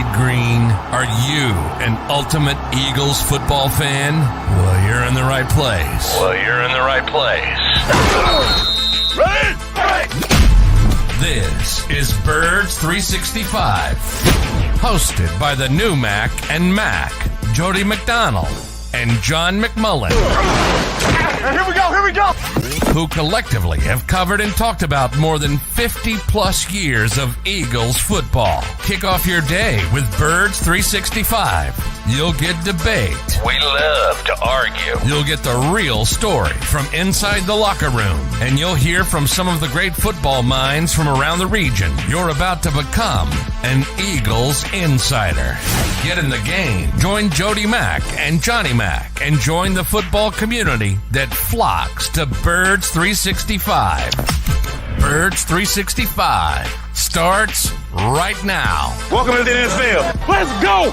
bleed green? Are you an ultimate Eagles football fan? Well, you're in the right place. Ready? This is Birds 365, hosted by the new Mac and Mac, Jody McDonald and John McMullen. Here we go. Who collectively have covered and talked about more than 50 plus years of Eagles football. Kick off your day with Birds 365. You'll get debate. We love to argue. You'll get the real story from inside the locker room. And you'll hear from some of the great football minds from around the region. You're about to become an Eagles insider. Get in the game. Join Jody Mack and Johnny Mack and join the football community that flocks to Birds 365. Birds 365 starts right now. Welcome to the NFL. Let's go.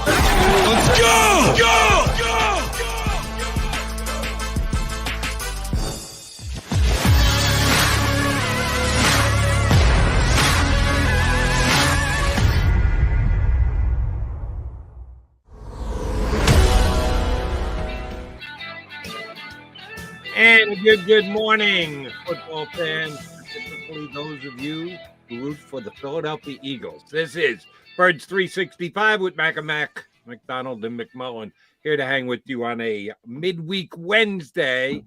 And good morning, football fans, specifically those of you who root for the Philadelphia Eagles. This is Birds 365 with Mac and Mac, McDonald and McMullen, here to hang with you on a midweek Wednesday.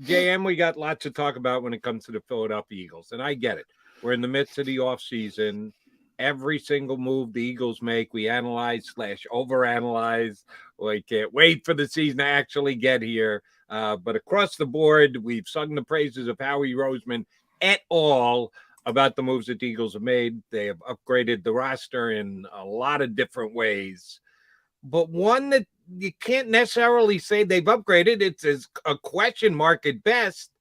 JM, we got lots to talk about when it comes to the Philadelphia Eagles, and I get it. We're in the midst of the offseason. Every single move the Eagles make, we analyze / overanalyze. We can't wait for the season to actually get here. But across the board, we've sung the praises of Howie Roseman et al. About the moves that the Eagles have made. They have upgraded the roster in a lot of different ways. But one that you can't necessarily say they've upgraded, it's a question mark at best,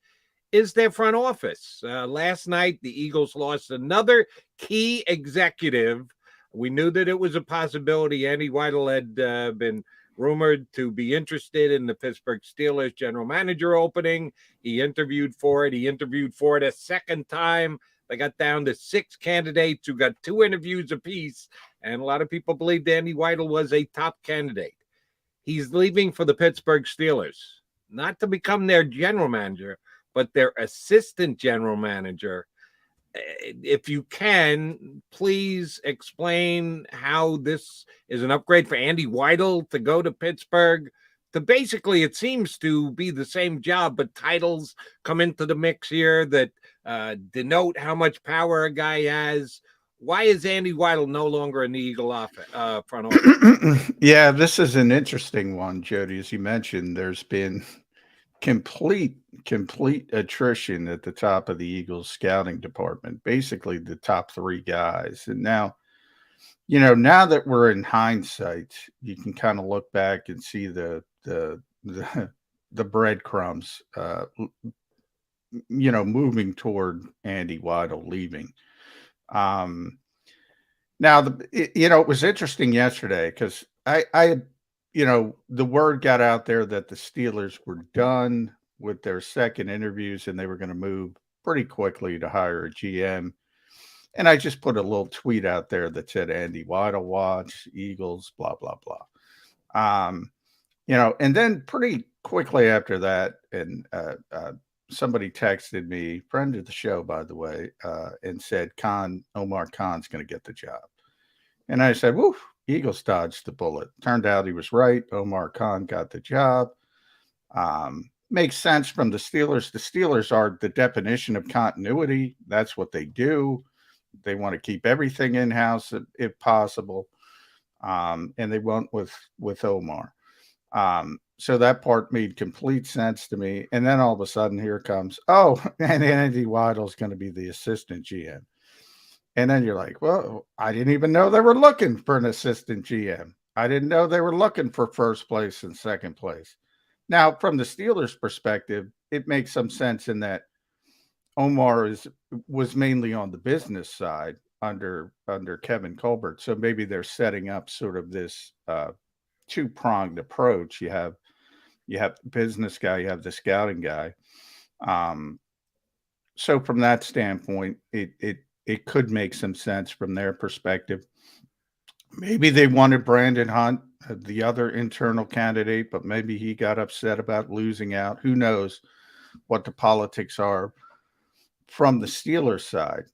is their front office. Last night, the Eagles lost another key executive. We knew that it was a possibility. Andy Weidel had been rumored to be interested in the Pittsburgh Steelers general manager opening. He interviewed for it. He interviewed for it a second time. They got down to 6 candidates who got 2 interviews apiece, and a lot of people believed Andy Weidel was a top candidate. He's leaving for the Pittsburgh Steelers, not to become their general manager, but their assistant general manager. If you can, please explain how this is an upgrade for Andy Weidel to go to Pittsburgh. To basically, it seems to be the same job, but titles come into the mix here that denote how much power a guy has. Why is Andy Weidel no longer in the Eagle front office? Yeah, this is an interesting one, Jody. As you mentioned, there's been complete attrition at the top of the Eagles scouting department, basically the top 3 guys. And now that we're in hindsight, you can kind of look back and see the breadcrumbs, moving toward Andy Weidel leaving. It was interesting yesterday because the word got out there that the Steelers were done with their second interviews and they were going to move pretty quickly to hire a GM. And I just put a little tweet out there that said Andy Weidel watch, Eagles, blah, blah, blah. And then pretty quickly after that, and somebody texted me, friend of the show, by the way, and said, Omar Khan's going to get the job. And I said, woof, Eagles dodged the bullet. Turned out he was right. Omar Khan got the job. Makes sense from the Steelers. The Steelers are the definition of continuity. That's what they do. They want to keep everything in-house if possible. And they went with Omar. So that part made complete sense to me. And then all of a sudden here comes, and Andy Weidel's going to be the assistant GM. And then you're like, well, I didn't even know they were looking for an assistant GM. I didn't know they were looking for first place and second place. Now, from the Steelers' perspective, it makes some sense in that Omar was mainly on the business side under Kevin Colbert. So maybe they're setting up sort of this two-pronged approach. You have the business guy, you have the scouting guy. So from that standpoint, it could make some sense from their perspective. Maybe they wanted Brandon Hunt, the other internal candidate, but maybe he got upset about losing out. Who knows what the politics are from the Steelers side.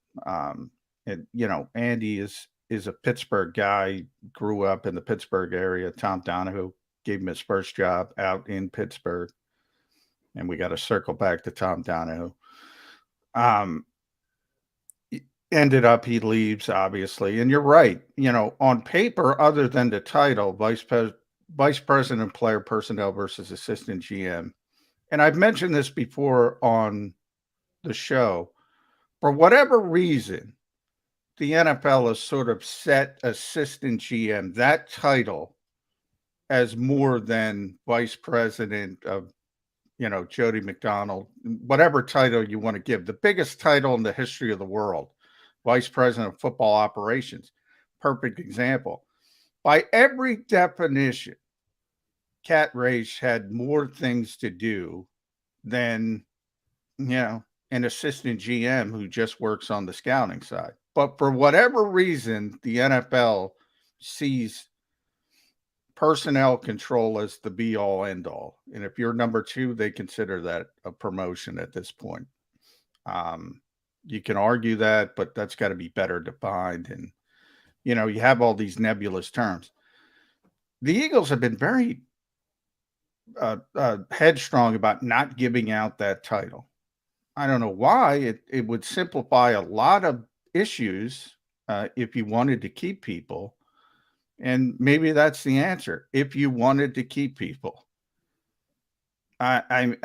And Andy is a Pittsburgh guy, grew up in the Pittsburgh area. Tom Donahoe gave him his first job out in Pittsburgh. And we got to circle back to Tom Donahoe. Ended up he leaves, obviously. And you're right. On paper, other than the title, vice president, player personnel versus assistant GM. And I've mentioned this before on the show. For whatever reason, the NFL has sort of set assistant GM, that title, as more than vice president of, Jody McDonald, whatever title you want to give. The biggest title in the history of the world, vice president of football operations. Perfect example. By every definition, Cat Rage had more things to do than, an assistant GM who just works on the scouting side. But for whatever reason, the NFL sees personnel control as the be all end all. And if you're number 2, they consider that a promotion at this point. You can argue that, but that's got to be better defined. And, you have all these nebulous terms. The Eagles have been very headstrong about not giving out that title. I don't know why. It would simplify a lot of issues if you wanted to keep people. And maybe that's the answer. If you wanted to keep people. I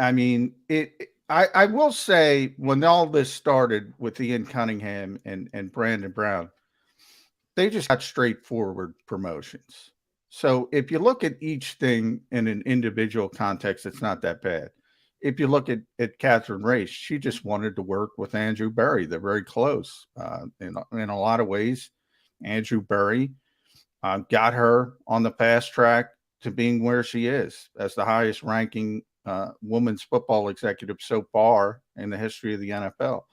will say when all this started with Ian Cunningham and Brandon Brown, they just got straightforward promotions. So if you look at each thing in an individual context, it's not that bad. If you look at Catherine Race, she just wanted to work with Andrew Berry. They're very close in a lot of ways. Andrew Berry got her on the fast track to being where she is as the highest ranking women's football executive so far in the history of the NFL.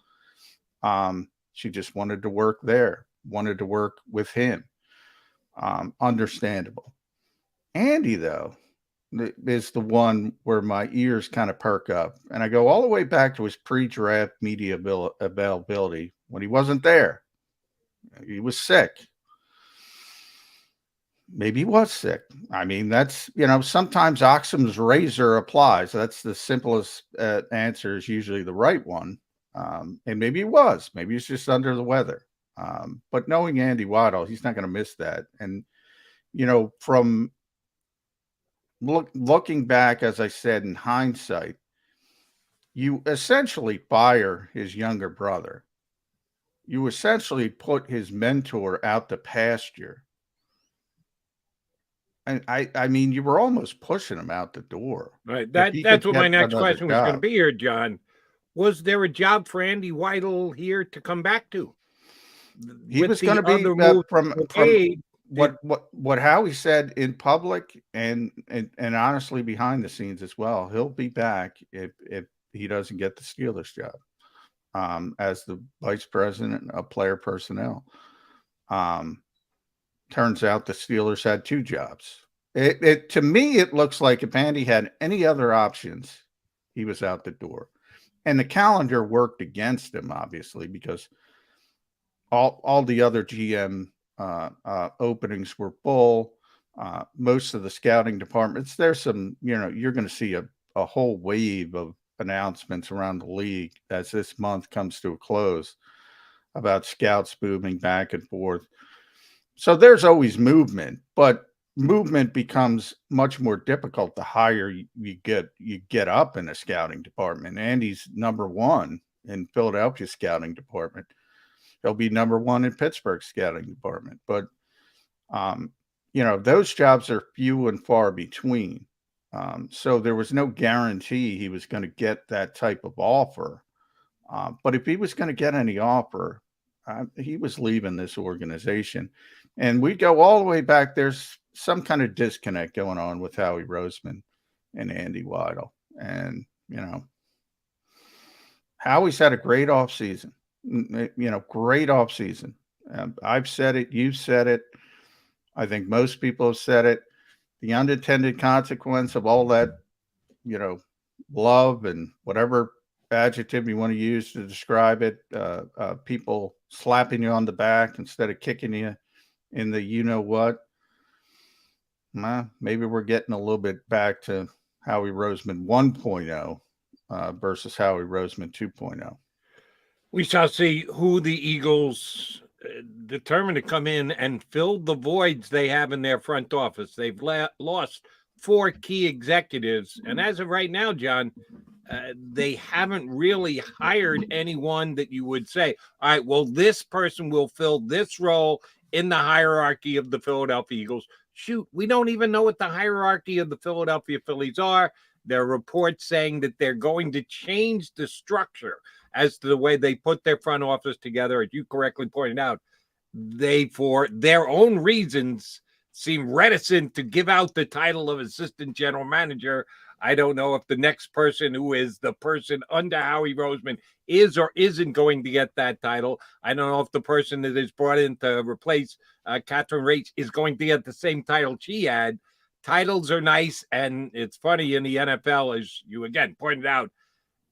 She just wanted to work there, wanted to work with him. Understandable. Andy, though, is the one where my ears kind of perk up. And I go all the way back to his pre-draft media availability when he wasn't there. He was sick. Maybe he was sick. I mean, that's, sometimes Occam's razor applies. That's the simplest answer is usually the right one. And maybe he was. Maybe he's just under the weather. But knowing Andy Waddle, he's not going to miss that. And, from looking back, as I said, in hindsight, you essentially fire his younger brother. You essentially put his mentor out to pasture. And I mean, you were almost pushing him out the door. Right. That's what my next question was going to be here, John. Was there a job for Andy Weidel here to come back to? He was going to be from what Howie said in public and honestly behind the scenes as well. He'll be back if he doesn't get the Steelers job as the vice president of player personnel. Turns out the Steelers had 2 jobs. To me, it looks like if Andy had any other options, he was out the door. And the calendar worked against him, obviously, because all the other GM openings were full. Most of the scouting departments, there's some, you're going to see a whole wave of announcements around the league as this month comes to a close about scouts moving back and forth. So there's always movement, but movement becomes much more difficult the higher you get up in a scouting department. Andy's number 1 in Philadelphia scouting department. He'll be number 1 in Pittsburgh scouting department. But, those jobs are few and far between. So there was no guarantee he was going to get that type of offer. But if he was going to get any offer, he was leaving this organization. And we go all the way back. There's some kind of disconnect going on with Howie Roseman and Andy Weidel. And, Howie's had a great offseason. Great offseason. I've said it. You've said it. I think most people have said it. The unintended consequence of all that, love and whatever adjective you want to use to describe it, people slapping you on the back instead of kicking you in the what. Maybe we're getting a little bit back to Howie Roseman 1.0 versus Howie Roseman 2.0. We shall see who the Eagles determined to come in and fill the voids they have in their front office. They've lost 4 key executives, and as of right now, John, they haven't really hired anyone that you would say, all right, well, this person will fill this role in the hierarchy of the Philadelphia Eagles. Shoot, we don't even know what the hierarchy of the Philadelphia Phillies are. There are reports saying that they're going to change the structure as to the way they put their front office together. As you correctly pointed out, they, for their own reasons, seem reticent to give out the title of assistant general manager. I don't know if the next person who is the person under Howie Roseman is or isn't going to get that title. I don't know if the person that is brought in to replace Catherine Raich is going to get the same title she had. Titles are nice, and it's funny in the NFL, as you again pointed out,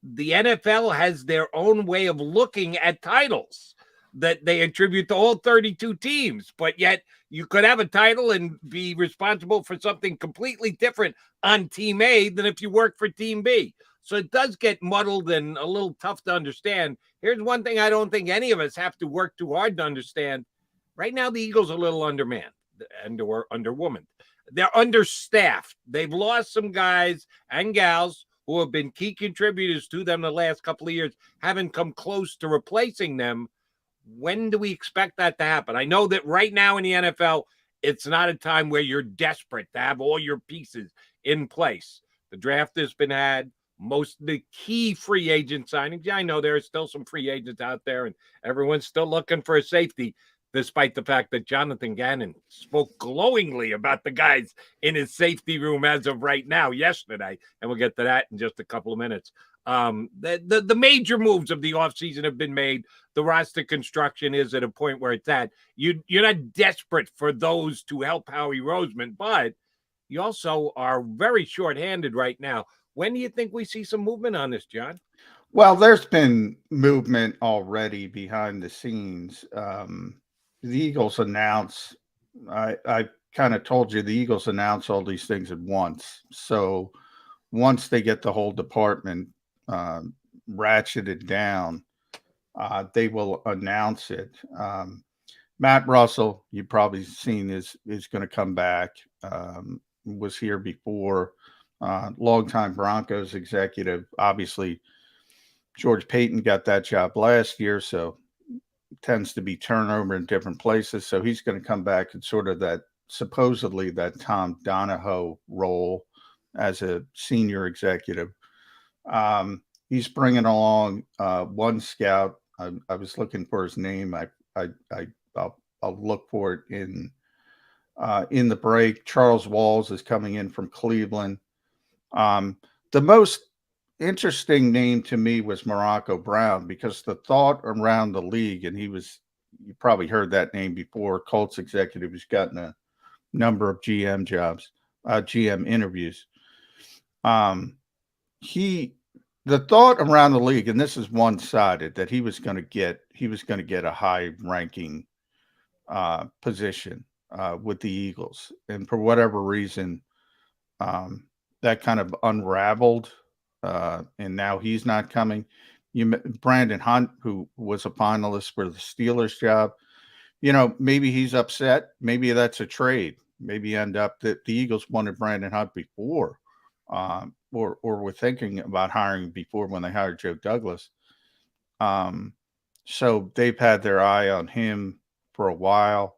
the NFL has their own way of looking at titles that they attribute to all 32 teams, but yet you could have a title and be responsible for something completely different on Team A than if you work for Team B. So it does get muddled and a little tough to understand. Here's one thing I don't think any of us have to work too hard to understand. Right now, the Eagles are a little undermanned and underwomaned. They're understaffed. They've lost some guys and gals who have been key contributors to them the last couple of years, haven't come close to replacing them. When do we expect that to happen? I know that right now in the NFL, it's not a time where you're desperate to have all your pieces in place. The draft has been had. Most of the key free agent signings. Yeah, I know there are still some free agents out there, and everyone's still looking for a safety, despite the fact that Jonathan Gannon spoke glowingly about the guys in his safety room as of right now, yesterday. And we'll get to that in just a couple of minutes. The major moves of the offseason have been made. The roster construction is at a point where it's at. You're not desperate for those to help Howie Roseman, but you also are very short-handed right now. When do you think we see some movement on this, John? Well, there's been movement already behind the scenes. The Eagles announce, I kind of told you, the Eagles announce all these things at once. So once they get the whole department ratcheted down, they will announce it. Matt Russell, you've probably seen, is going to come back. Was here before. Longtime Broncos executive. Obviously, George Payton got that job last year, so tends to be turnover in different places. So he's going to come back in sort of that, supposedly that Tom Donahoe role as a senior executive. He's bringing along one scout. I was looking for his name. I'll look for it in the break. Charles Walls is coming in from Cleveland. The most interesting name to me was Morocco Brown, because the thought around the league, and you probably heard that name before, Colts executive who's gotten a number of GM jobs, GM interviews. The thought around the league, and this is one-sided, that he was going to get a high-ranking position with the Eagles, and for whatever reason, that kind of unraveled, and now he's not coming. Brandon Hunt, who was a finalist for the Steelers job, maybe he's upset. Maybe that's a trade. Maybe end up that the Eagles wanted Brandon Hunt before, or were thinking about hiring before when they hired Joe Douglas. So they've had their eye on him for a while.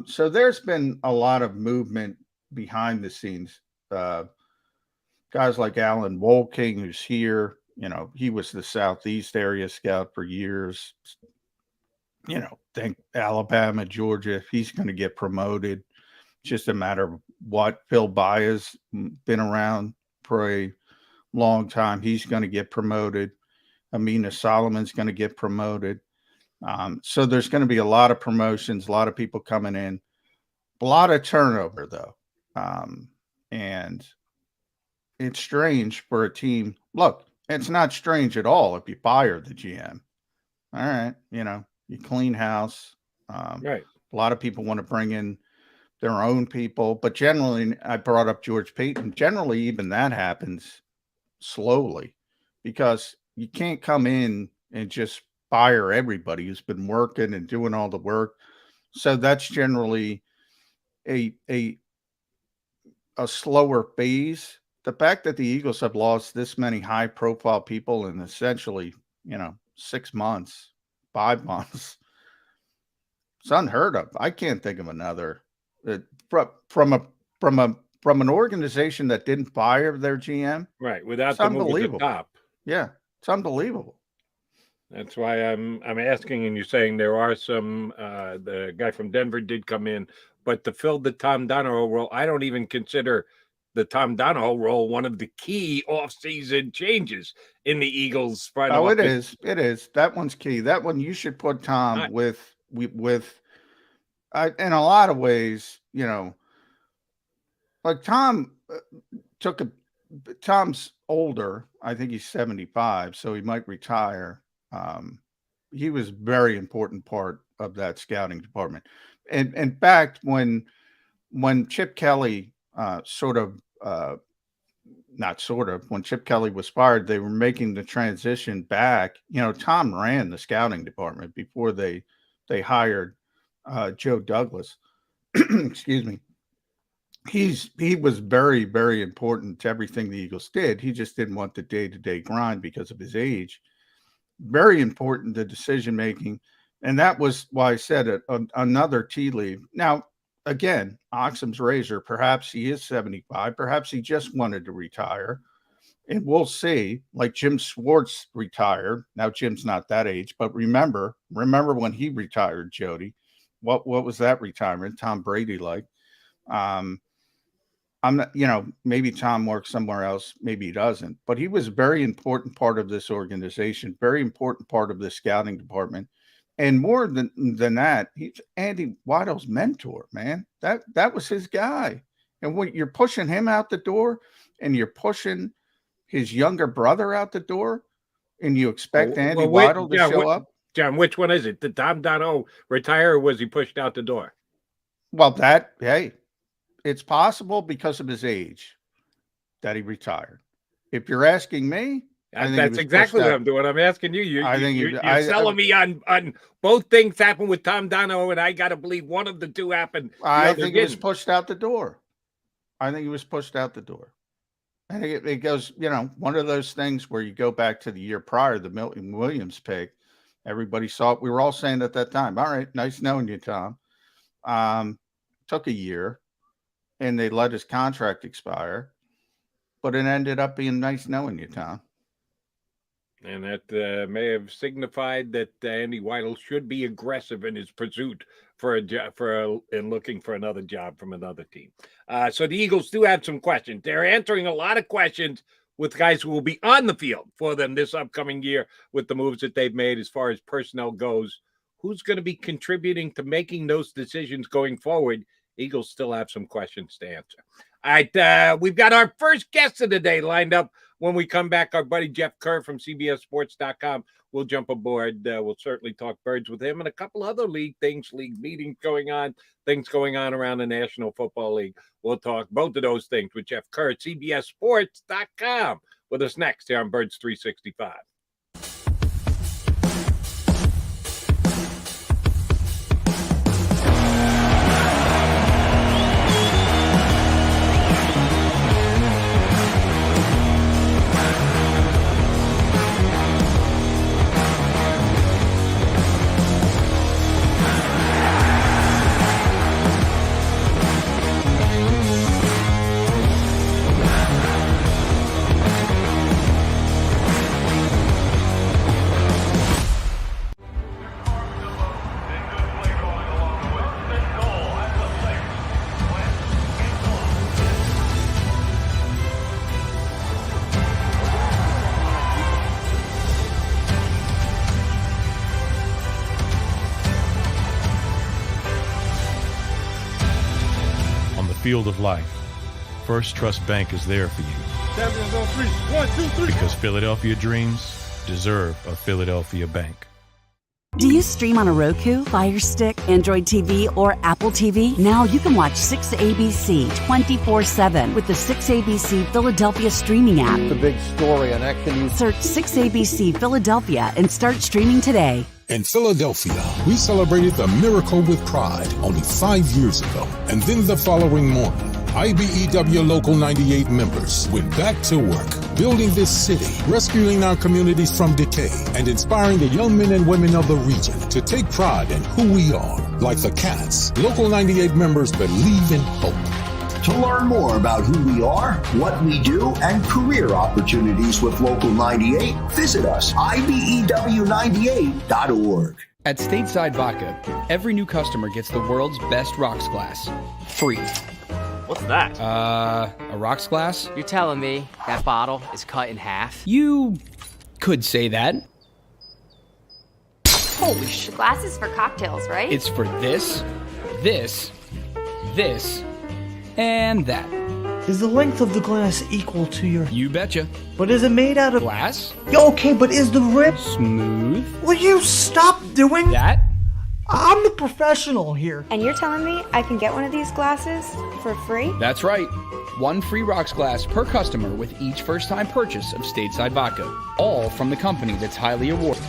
So there's been a lot of movement behind the scenes. Guys like Alan Wolking, who's here, he was the Southeast area scout for years. Think Alabama, Georgia, he's going to get promoted. Just a matter of what. Phil Baez been around for a long time. He's going to get promoted. Amina Solomon's going to get promoted. So there's going to be a lot of promotions, a lot of people coming in. A lot of turnover, though. And it's strange for a team. Look, it's not strange at all if you fire the GM. All right, you clean house. Right. A lot of people want to bring in their own people, but generally, I brought up George Payton. Generally, even that happens slowly because you can't come in and just fire everybody who's been working and doing all the work. So that's generally a slower phase. The fact that the Eagles have lost this many high profile people in essentially, 6 months, 5 months, it's unheard of. I can't think of another from an organization that didn't fire their GM. Right. Without the move at the top. Yeah. It's unbelievable. That's why I'm asking, and you're saying there are some. The guy from Denver did come in, but to fill the Tom Donahoe role, I don't even consider the Tom Donahoe role one of the key offseason changes in the Eagles' front office. It is. That one's key. That one you should put Tom with. In a lot of ways, like Tom Tom's older. I think he's 75, so he might retire. He was a very important part of that scouting department. And in fact, when Chip Kelly when Chip Kelly was fired, they were making the transition back. Tom ran the scouting department before they hired Joe Douglas. Excuse me. He was very, very important to everything the Eagles did. He just didn't want the day-to-day grind because of his age. Very important to decision-making. And that was why I said it, another tea leaf. Now, again, Occam's razor, perhaps he is 75. Perhaps he just wanted to retire. And we'll see. Like Jim Schwartz retired. Now, Jim's not that age. But remember when he retired, Jody, what was that retirement? Tom Brady like. I'm not, maybe Tom works somewhere else, maybe he doesn't, but he was a very important part of this organization, very important part of the scouting department. And more than that, he's Andy Weidl's mentor, man. That was his guy. And when you're pushing him out the door and you're pushing his younger brother out the door and you expect Andy Weidl to show up. John, which one is it? Did Tom Donahoe retire or was he pushed out the door? Well, it's possible because of his age that he retired. If you're asking me, that's exactly what I'm doing. I'm asking you. You're selling me on both things happened with Tom Donahoe, and I got to believe one of the two happened. I think he was pushed out the door. I think he was pushed out the door. I think it goes, one of those things where you go back to the year prior, the Milton Williams pick. Everybody saw it. We were all saying at that time, all right, nice knowing you, Tom. Took a year. And they let his contract expire, but it ended up being nice knowing you, Tom. And that may have signified that Andy Weidl should be aggressive in his pursuit for a job, and looking for another job from another team. So the Eagles do have some questions. They're answering a lot of questions with guys who will be on the field for them this upcoming year with the moves that they've made as far as personnel goes. Who's going to be contributing to making those decisions going forward? Eagles still have some questions to answer. All right, we've got our first guest of the day lined up. When we come back, our buddy Jeff Kerr from CBSSports.com will jump aboard. We'll certainly talk birds with him and a couple other league meetings going on, things going on around the National Football League. We'll talk both of those things with Jeff Kerr at CBSSports.com with us next here on Birds 365. field of life, First Trust Bank is there for you. Champions on three. 1, 2, 3. Because Philadelphia dreams deserve a Philadelphia bank. Do you stream on a Roku, Fire Stick, Android TV, or Apple TV? Now you can watch 6ABC 24/7 with the 6ABC Philadelphia streaming app. The big story on Action News. Search 6ABC Philadelphia and start streaming today. In Philadelphia, we celebrated the miracle with pride only 5 years ago. And then the following morning, IBEW Local 98 members went back to work, building this city, rescuing our communities from decay, and inspiring the young men and women of the region to take pride in who we are. Like the Cats, Local 98 members believe in hope. To learn more about who we are, what we do, and career opportunities with Local 98, visit us, IBEW98.org. At Stateside Vodka, every new customer gets the world's best rocks glass, free. What's that? A rocks glass? You're telling me that bottle is cut in half? You could say that. Holy shit. The glass is for cocktails, right? It's for this, this, this, and that. Is the length of the glass equal to your... You betcha. But is it made out of... Glass? Okay, but is the rip... Smooth? Will you stop doing... That? I'm the professional here. And you're telling me I can get one of these glasses for free? That's right. 1 free rocks glass per customer with each first-time purchase of Stateside Vodka. All from the company that's highly awarded.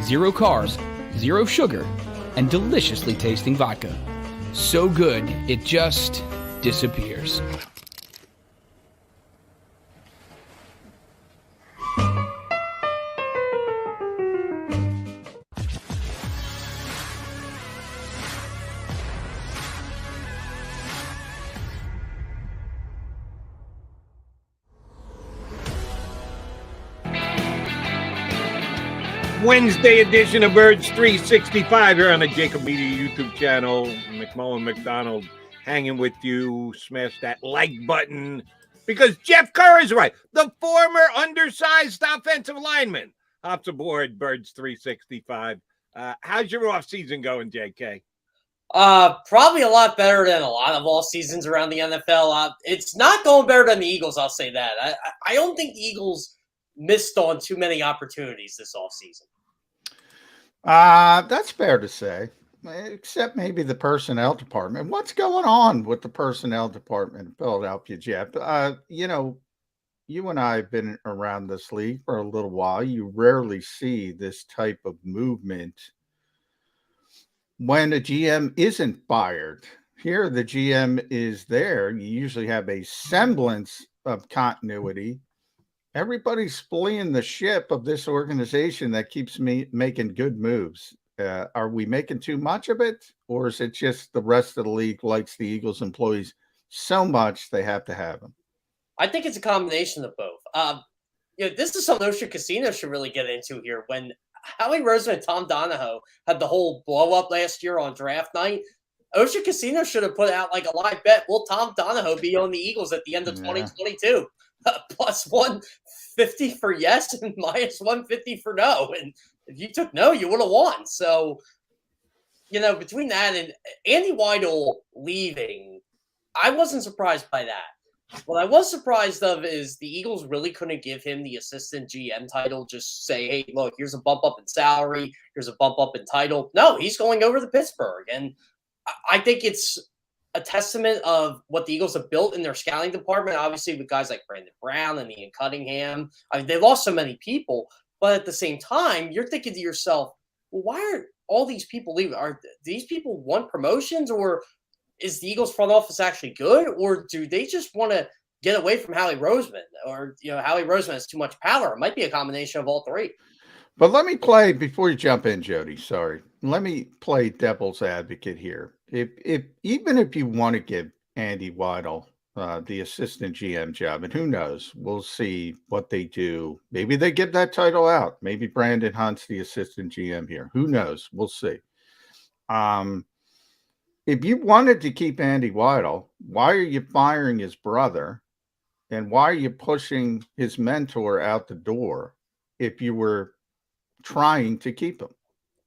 0 carbs, 0 sugar, and deliciously tasting vodka. So good, it just disappears. Wednesday edition of Birds 365 here on the JAKIB Media YouTube channel. McMullen McDonald hanging with you. Smash that like button because Jeff Kerr is right. The former undersized offensive lineman hops aboard Birds 365. How's your off season going, JK? Probably a lot better than a lot of all seasons around the NFL. It's not going better than the Eagles, I'll say that. I don't think the Eagles missed on too many opportunities this offseason. That's fair to say, except maybe the personnel department. What's going on with the personnel department in Philadelphia, Jeff? You know, you and I have been around this league for a little while. You rarely see this type of movement when a GM isn't fired. Here, the GM is there. You usually have a semblance of continuity. Everybody's fleeing the ship of this organization that keeps me making good moves. Are we making too much of it? Or is it just the rest of the league likes the Eagles employees so much they have to have them? I think it's a combination of both. This is something Ocean Casino should really get into here. When Howie Roseman and Tom Donahoe had the whole blow-up last year on draft night, Ocean Casino should have put out like a live bet. Will Tom Donahoe be on the Eagles at the end of 2022? Plus 150 for yes and minus 150 for no. And if you took no, you would have won. So, between that and Andy Weidel leaving, I wasn't surprised by that. What I was surprised of is the Eagles really couldn't give him the assistant GM title. Just say, hey, look, here's a bump up in salary. Here's a bump up in title. No, he's going over to Pittsburgh. And I think it's a testament of what the Eagles have built in their scouting department, obviously with guys like Brandon Brown and Ian Cunningham. I mean, they lost so many people, but at the same time, you're thinking to yourself, well, why are all these people leaving? Are these people want promotions, or is the Eagles front office actually good, or do they just want to get away from Howie Roseman, or, Howie Roseman has too much power? It might be a combination of all three. But let me play, before you jump in, Jody, sorry. Let me play devil's advocate here. Even if you want to give Andy Weidel the assistant GM job, and who knows, we'll see what they do. Maybe they give that title out. Maybe Brandon Hunt's the assistant GM here. Who knows? We'll see. If you wanted to keep Andy Weidel, why are you firing his brother? And why are you pushing his mentor out the door if you were trying to keep him?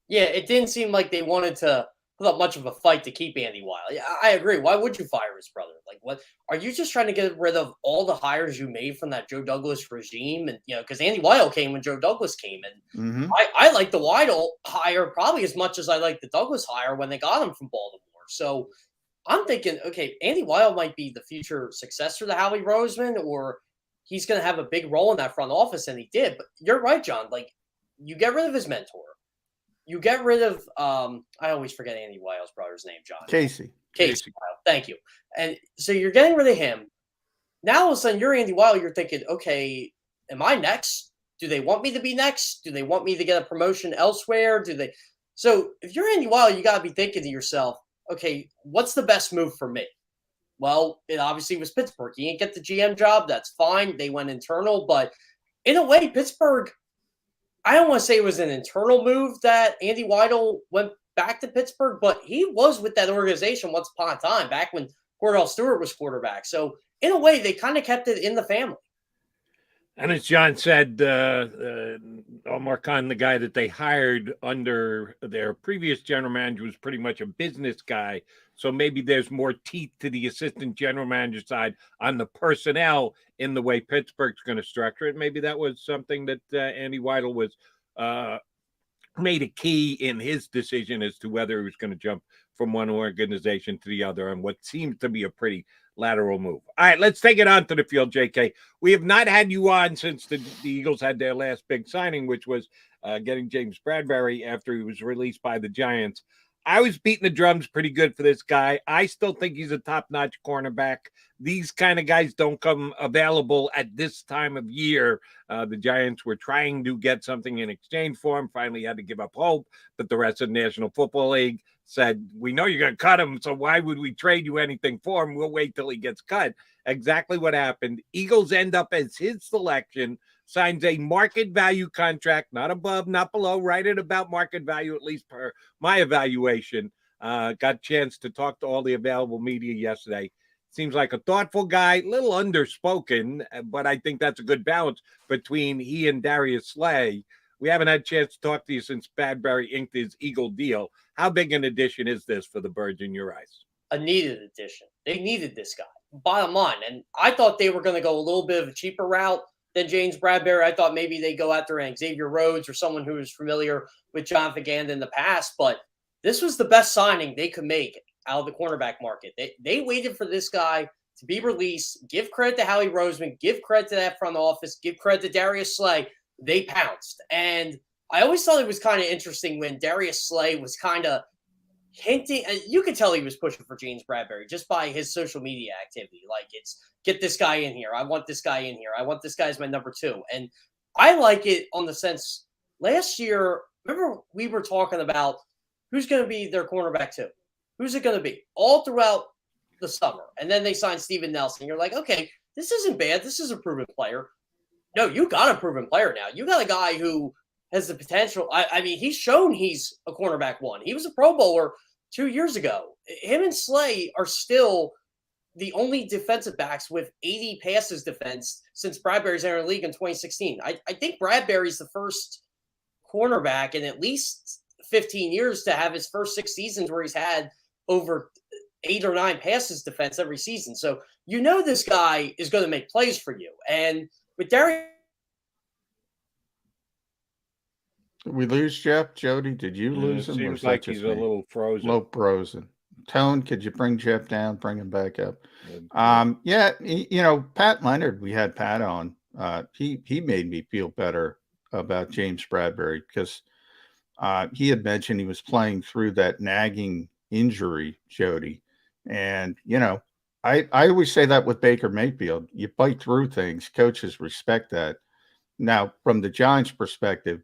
Yeah, it didn't seem like they wanted to put up much of a fight to keep Andy Weil. Yeah, I agree. Why would you fire his brother? Like, what are you just trying to get rid of all the hires you made from that Joe Douglas regime? And because Andy Weil came when Joe Douglas came, and I like the Weidl hire probably as much as I like the Douglas hire when they got him from Baltimore. So I'm thinking, okay, Andy Weil might be the future successor to Howie Roseman, or he's going to have a big role in that front office, and he did. But you're right, John. Like, you get rid of his mentor. You get rid of, I always forget Andy Weil's brother's name, John. Casey Weil. Thank you. And so you're getting rid of him. Now, all of a sudden, you're Andy Weil. You're thinking, okay, am I next? Do they want me to be next? Do they want me to get a promotion elsewhere? So if you're Andy Weil, you got to be thinking to yourself, okay, what's the best move for me? Well, it obviously was Pittsburgh. He didn't get the GM job. That's fine. They went internal. But in a way, Pittsburgh, I don't want to say it was an internal move that Andy Weidl went back to Pittsburgh, but he was with that organization once upon a time, back when Cordell Stewart was quarterback. So in a way, they kind of kept it in the family. And as John said, Omar Khan, the guy that they hired under their previous general manager, was pretty much a business guy. So maybe there's more teeth to the assistant general manager side on the personnel in the way Pittsburgh's going to structure it. Maybe that was something that Andy Weidl was made a key in his decision as to whether he was going to jump from one organization to the other on what seems to be a pretty lateral move. All right, let's take it on to the field, JK. We have not had you on since the Eagles had their last big signing, which was getting James Bradberry after he was released by the Giants. I was beating the drums pretty good for this guy. I still think he's a top-notch cornerback. These kind of guys don't come available at this time of year. The Giants were trying to get something in exchange for him, finally had to give up hope, but the rest of the National Football League said, we know you're going to cut him, so why would we trade you anything for him? We'll wait till he gets cut. Exactly what happened. Eagles end up as his selection, signs a market value contract, not above, not below, right at about market value, at least per my evaluation. Got a chance to talk to all the available media yesterday. Seems like a thoughtful guy, a little underspoken, but I think that's a good balance between he and Darius Slay. We haven't had a chance to talk to you since Bradberry inked his Eagle deal. How big an addition is this for the Birds in your eyes? A needed addition. They needed this guy, bottom line. And I thought they were going to go a little bit of a cheaper route than James Bradberry. I thought maybe they go after an Xavier Rhodes or someone who was familiar with Jonathan Gannon in the past. But this was the best signing they could make out of the cornerback market. They waited for this guy to be released. Give credit to Howie Roseman. Give credit to that front office. Give credit to Darius Slay. They pounced. And I always thought it was kind of interesting when Darius Slay was kind of hinting. You could tell he was pushing for James Bradberry just by his social media activity. Like, it's get this guy in here. I want this guy in here. I want this guy as my number 2. And I like it on the sense last year, remember we were talking about who's going to be their cornerback 2? Who's it going to be? All throughout the summer. And then they signed Steven Nelson. You're like, okay, this isn't bad. This is a proven player. No, you got a proven player now. You got a guy who has the potential. I mean, he's shown he's a cornerback 1. He was a Pro Bowler 2 years ago. Him and Slay are still the only defensive backs with 80 passes defense since Bradberry's entered the league in 2016. I think Bradberry's the first cornerback in at least 15 years to have his first 6 seasons where he's had over 8 or 9 passes defense every season. So you know this guy is going to make plays for you. And with Darius, we lose Jeff? Jody, did you lose him? Seems like he's a little frozen. Low frozen. Tone, could you bring Jeff down, bring him back up? Yeah, Pat Leonard, we had Pat on. He made me feel better about James Bradberry because he had mentioned he was playing through that nagging injury, Jody. And, I always say that with Baker Mayfield. You fight through things. Coaches respect that. Now, from the Giants' perspective,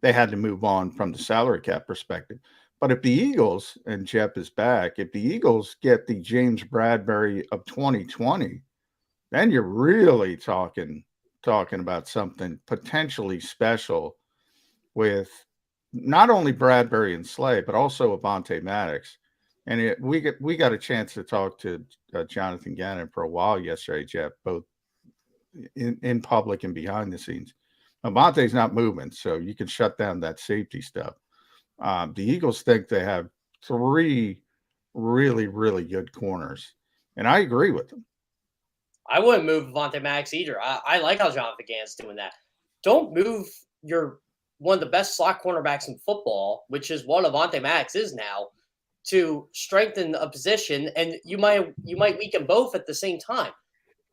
they had to move on from the salary cap perspective. But if the Eagles, and Jeff is back, if the Eagles get the James Bradberry of 2020, then you're really talking about something potentially special with not only Bradberry and Slay, but also Avonte Maddox. And we got a chance to talk to Jonathan Gannon for a while yesterday, Jeff, both in public and behind the scenes. Avonte's not moving, so you can shut down that safety stuff. The Eagles think they have 3 really, really good corners, and I agree with them. I wouldn't move Avonte Maddox either. I like how Jonathan Gannon's doing that. Don't move your one of the best slot cornerbacks in football, which is what Avonte Maddox is now, to strengthen a position, and you might weaken both at the same time.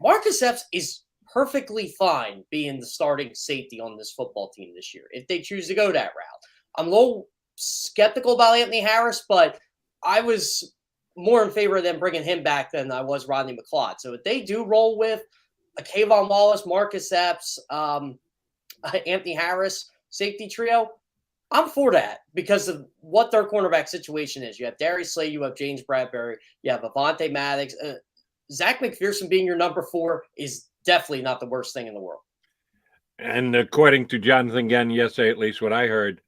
Marcus Epps is perfectly fine being the starting safety on this football team this year if they choose to go that route. I'm a little skeptical about Anthony Harris, but I was more in favor of them bringing him back than I was Rodney McLeod. So if they do roll with a Kayvon Wallace, Marcus Epps, Anthony Harris safety trio, I'm for that because of what their cornerback situation is. You have Darius Slay, you have James Bradberry, you have Avonte Maddox. Zach McPherson being your number 4 is definitely not the worst thing in the world. And according to Jonathan Gannon yesterday, at least what I heard,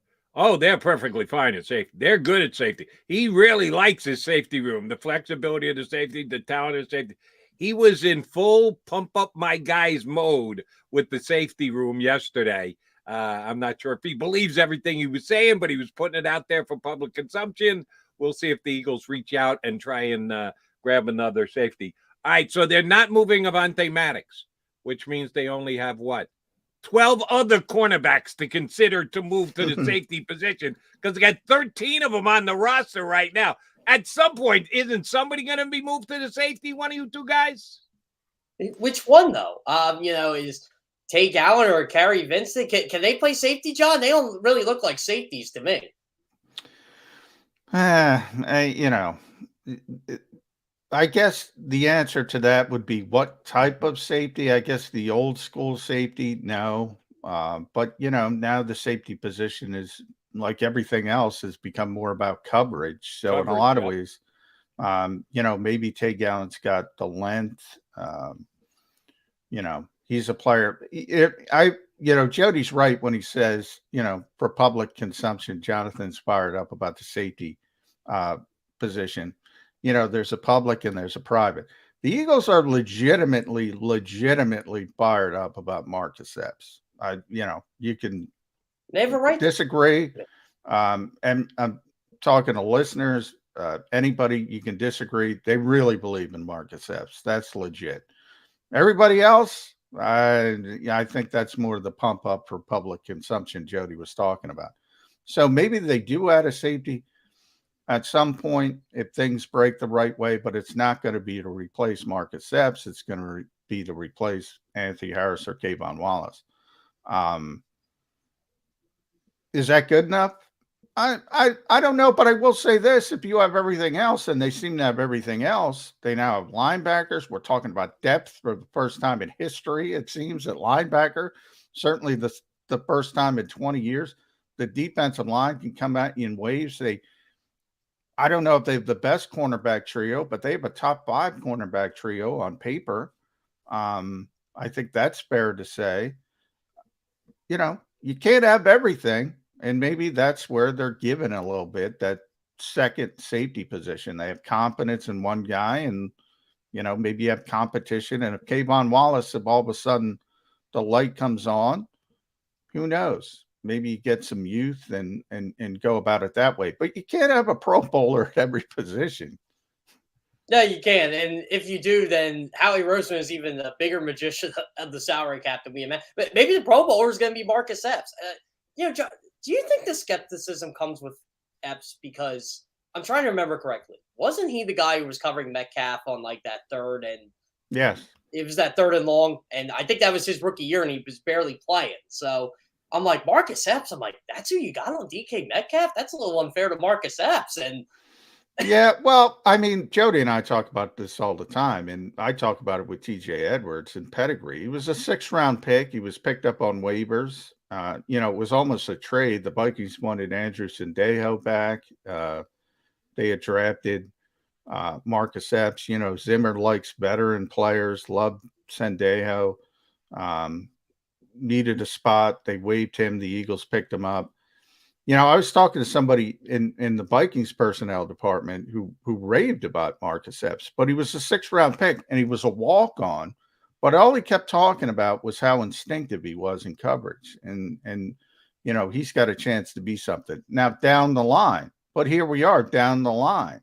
they're perfectly fine at safety. They're good at safety. He really likes his safety room, the flexibility of the safety, the talent of the safety. He was in full pump up my guys mode with the safety room yesterday. I'm not sure if he believes everything he was saying, but he was putting it out there for public consumption. We'll see if the Eagles reach out and try and grab another safety. All right, so they're not moving Avonte Maddox, which means they only have 12 other cornerbacks to consider to move to the safety position because they got 13 of them on the roster right now. At some point, isn't somebody going to be moved to the safety? One of you two guys? Which one, though? Is Tay Gallen or Kerry Vincent? Can they play safety, John? They don't really look like safeties to me. I guess the answer to that would be what type of safety? I guess the old school safety, no. But, now the safety position is like everything else has become more about coverage. So in a lot of ways, maybe Tay Gallen's got the length. He's a player. Jody's right when he says, for public consumption, Jonathan's fired up about the safety position. There's a public and there's a private. The Eagles are legitimately fired up about Marcus Epps. You can disagree. And I'm talking to listeners, anybody, you can disagree. They really believe in Marcus Epps. That's legit. Everybody else, I think that's more the pump up for public consumption Jody was talking about. So maybe they do add a safety at some point if things break the right way, but it's not going to be to replace Marcus Epps. It's going to be to replace Anthony Harris or Kayvon Wallace. Is that good enough? I don't know, but I will say this. If you have everything else, and they seem to have everything else, they now have linebackers. We're talking about depth for the first time in history, it seems, at linebacker. Certainly the first time in 20 years. The defensive line can come at you in waves. I don't know if they have the best cornerback trio, but they have a top 5 cornerback trio on paper. I think that's fair to say. You can't have everything, and maybe that's where they're given a little bit, that second safety position. They have confidence in one guy, and, maybe you have competition. And if Kayvon Wallace, if all of a sudden the light comes on, who knows? Maybe you get some youth and go about it that way. But you can't have a Pro Bowler at every position. No, you can. And if you do, then Howie Roseman is even a bigger magician of the salary cap than we imagine. But maybe the Pro Bowler is going to be Marcus Epps. John, do you think the skepticism comes with Epps? Because I'm trying to remember correctly. Wasn't he the guy who was covering Metcalf on like that third and yes, it was that third and long? And I think that was his rookie year and he was barely playing. So I'm like, Marcus Epps. I'm like, that's who you got on DK Metcalf? That's a little unfair to Marcus Epps. And yeah, well, I mean, Jody and I talk about this all the time, and I talk about it with TJ Edwards and pedigree. He was a 6th-round pick. He was picked up on waivers. It was almost a trade. The Vikings wanted Andrew Donahoe back. They had drafted Marcus Epps. Zimmer likes veteran players, loved Sendejo. Needed a spot. They waived him. The Eagles picked him up. I was talking to somebody in the Vikings personnel department who raved about Marcus Epps, but he was a 6th-round pick and he was a walk-on. But all he kept talking about was how instinctive he was in coverage. And he's got a chance to be something. Now, down the line, but here we are down the line.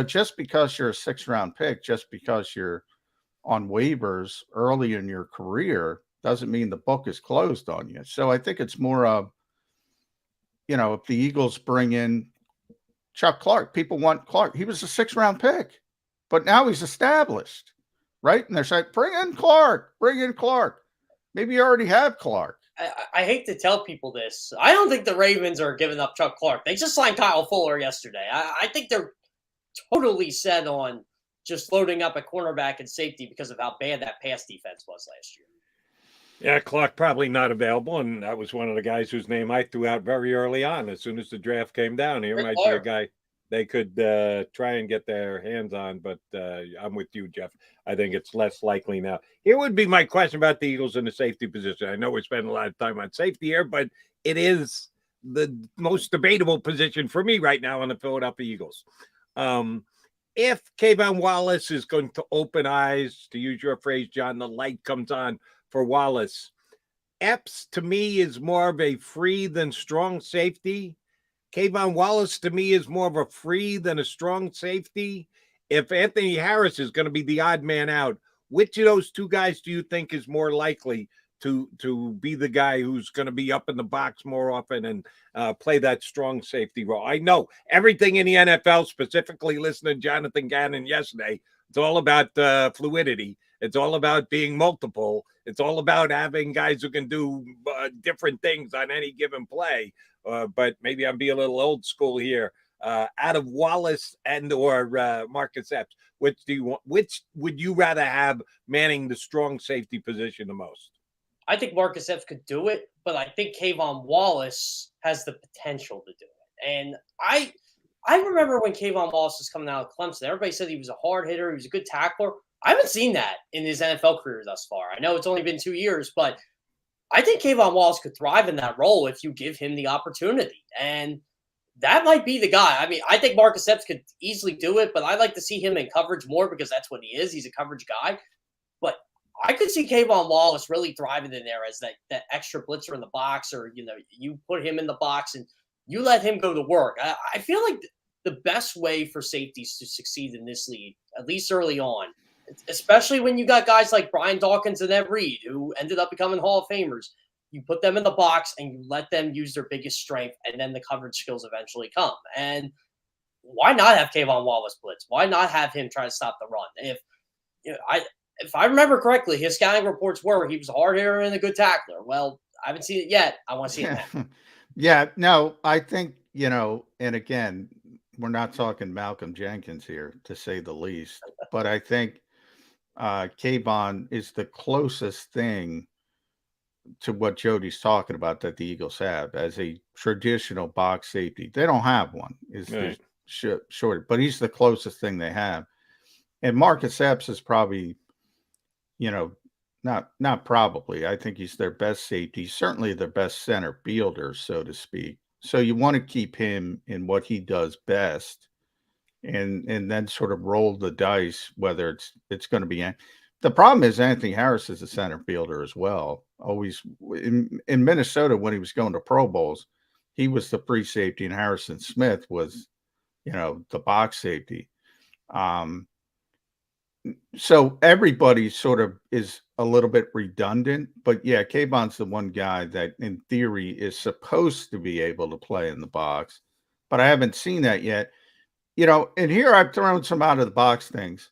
Just because you're a 6th-round pick, just because you're on waivers early in your career, doesn't mean the book is closed on you. So I think it's more of, if the Eagles bring in Chuck Clark, people want Clark. He was a 6th-round pick, but now he's established, right? And they're saying, bring in Clark. Maybe you already have Clark. I hate to tell people this. I don't think the Ravens are giving up Chuck Clark. They just signed Kyle Fuller yesterday. I think they're totally set on just loading up at cornerback and safety because of how bad that pass defense was last year. Yeah, Clark probably not available, and that was one of the guys whose name I threw out very early on. As soon as the draft came down, here might be a guy they could try and get their hands on, but I'm with you, Jeff. I think it's less likely now. Here would be my question about the Eagles in the safety position. I know we're spending a lot of time on safety here, but it is the most debatable position for me right now on the Philadelphia Eagles. If Kayvon Wallace is going to open eyes, to use your phrase, John, the light comes on for Wallace. Epps, to me, is more of a free than strong safety. Kayvon Wallace, to me, is more of a free than a strong safety. If Anthony Harris is going to be the odd man out, which of those two guys do you think is more likely to be the guy who's going to be up in the box more often and play that strong safety role? I know everything in the NFL, specifically listening to Jonathan Gannon yesterday, it's all about fluidity. It's all about being multiple. It's all about having guys who can do different things on any given play. But maybe I'm being a little old school here. Out of Wallace and or Marcus Epps, which would you rather have manning the strong safety position the most? I think Marcus Epps could do it, but I think Kayvon Wallace has the potential to do it. And I remember when Kayvon Wallace was coming out of Clemson, everybody said he was a hard hitter, he was a good tackler. I haven't seen that in his NFL career thus far. I know it's only been 2 years, but I think Kayvon Wallace could thrive in that role if you give him the opportunity. And that might be the guy. I mean, I think Marcus Epps could easily do it, but I like to see him in coverage more because that's what he is. He's a coverage guy. But I could see Kayvon Wallace really thriving in there as that extra blitzer in the box, or, you put him in the box and you let him go to work. I feel like the best way for safeties to succeed in this league, at least early on, especially when you got guys like Brian Dawkins and Ed Reed, who ended up becoming Hall of Famers, you put them in the box and you let them use their biggest strength, and then the coverage skills eventually come. And why not have Kayvon Wallace blitz? Why not have him try to stop the run? If I remember correctly, his scouting reports were he was a hard hitter and a good tackler. Well, I haven't seen it yet. I want to see it now. Yeah, no, I think, and again, we're not talking Malcolm Jenkins here, to say the least, but I think Kayvon is the closest thing to what Jody's talking about that the Eagles have as a traditional box safety. They don't have one, is right. Short, but he's the closest thing they have. And Marcus Epps is probably, not probably. I think he's their best safety, certainly their best center fielder, so to speak. So you want to keep him in what he does best, and then sort of roll the dice whether it's going to be. The problem is Anthony Harris is a center fielder as well. Always in Minnesota when he was going to Pro Bowls, he was the free safety, and Harrison Smith was, the box safety. So everybody sort of is a little bit redundant, but yeah, Kayvon's the one guy that in theory is supposed to be able to play in the box, but I haven't seen that yet. And here I've thrown some out of the box things.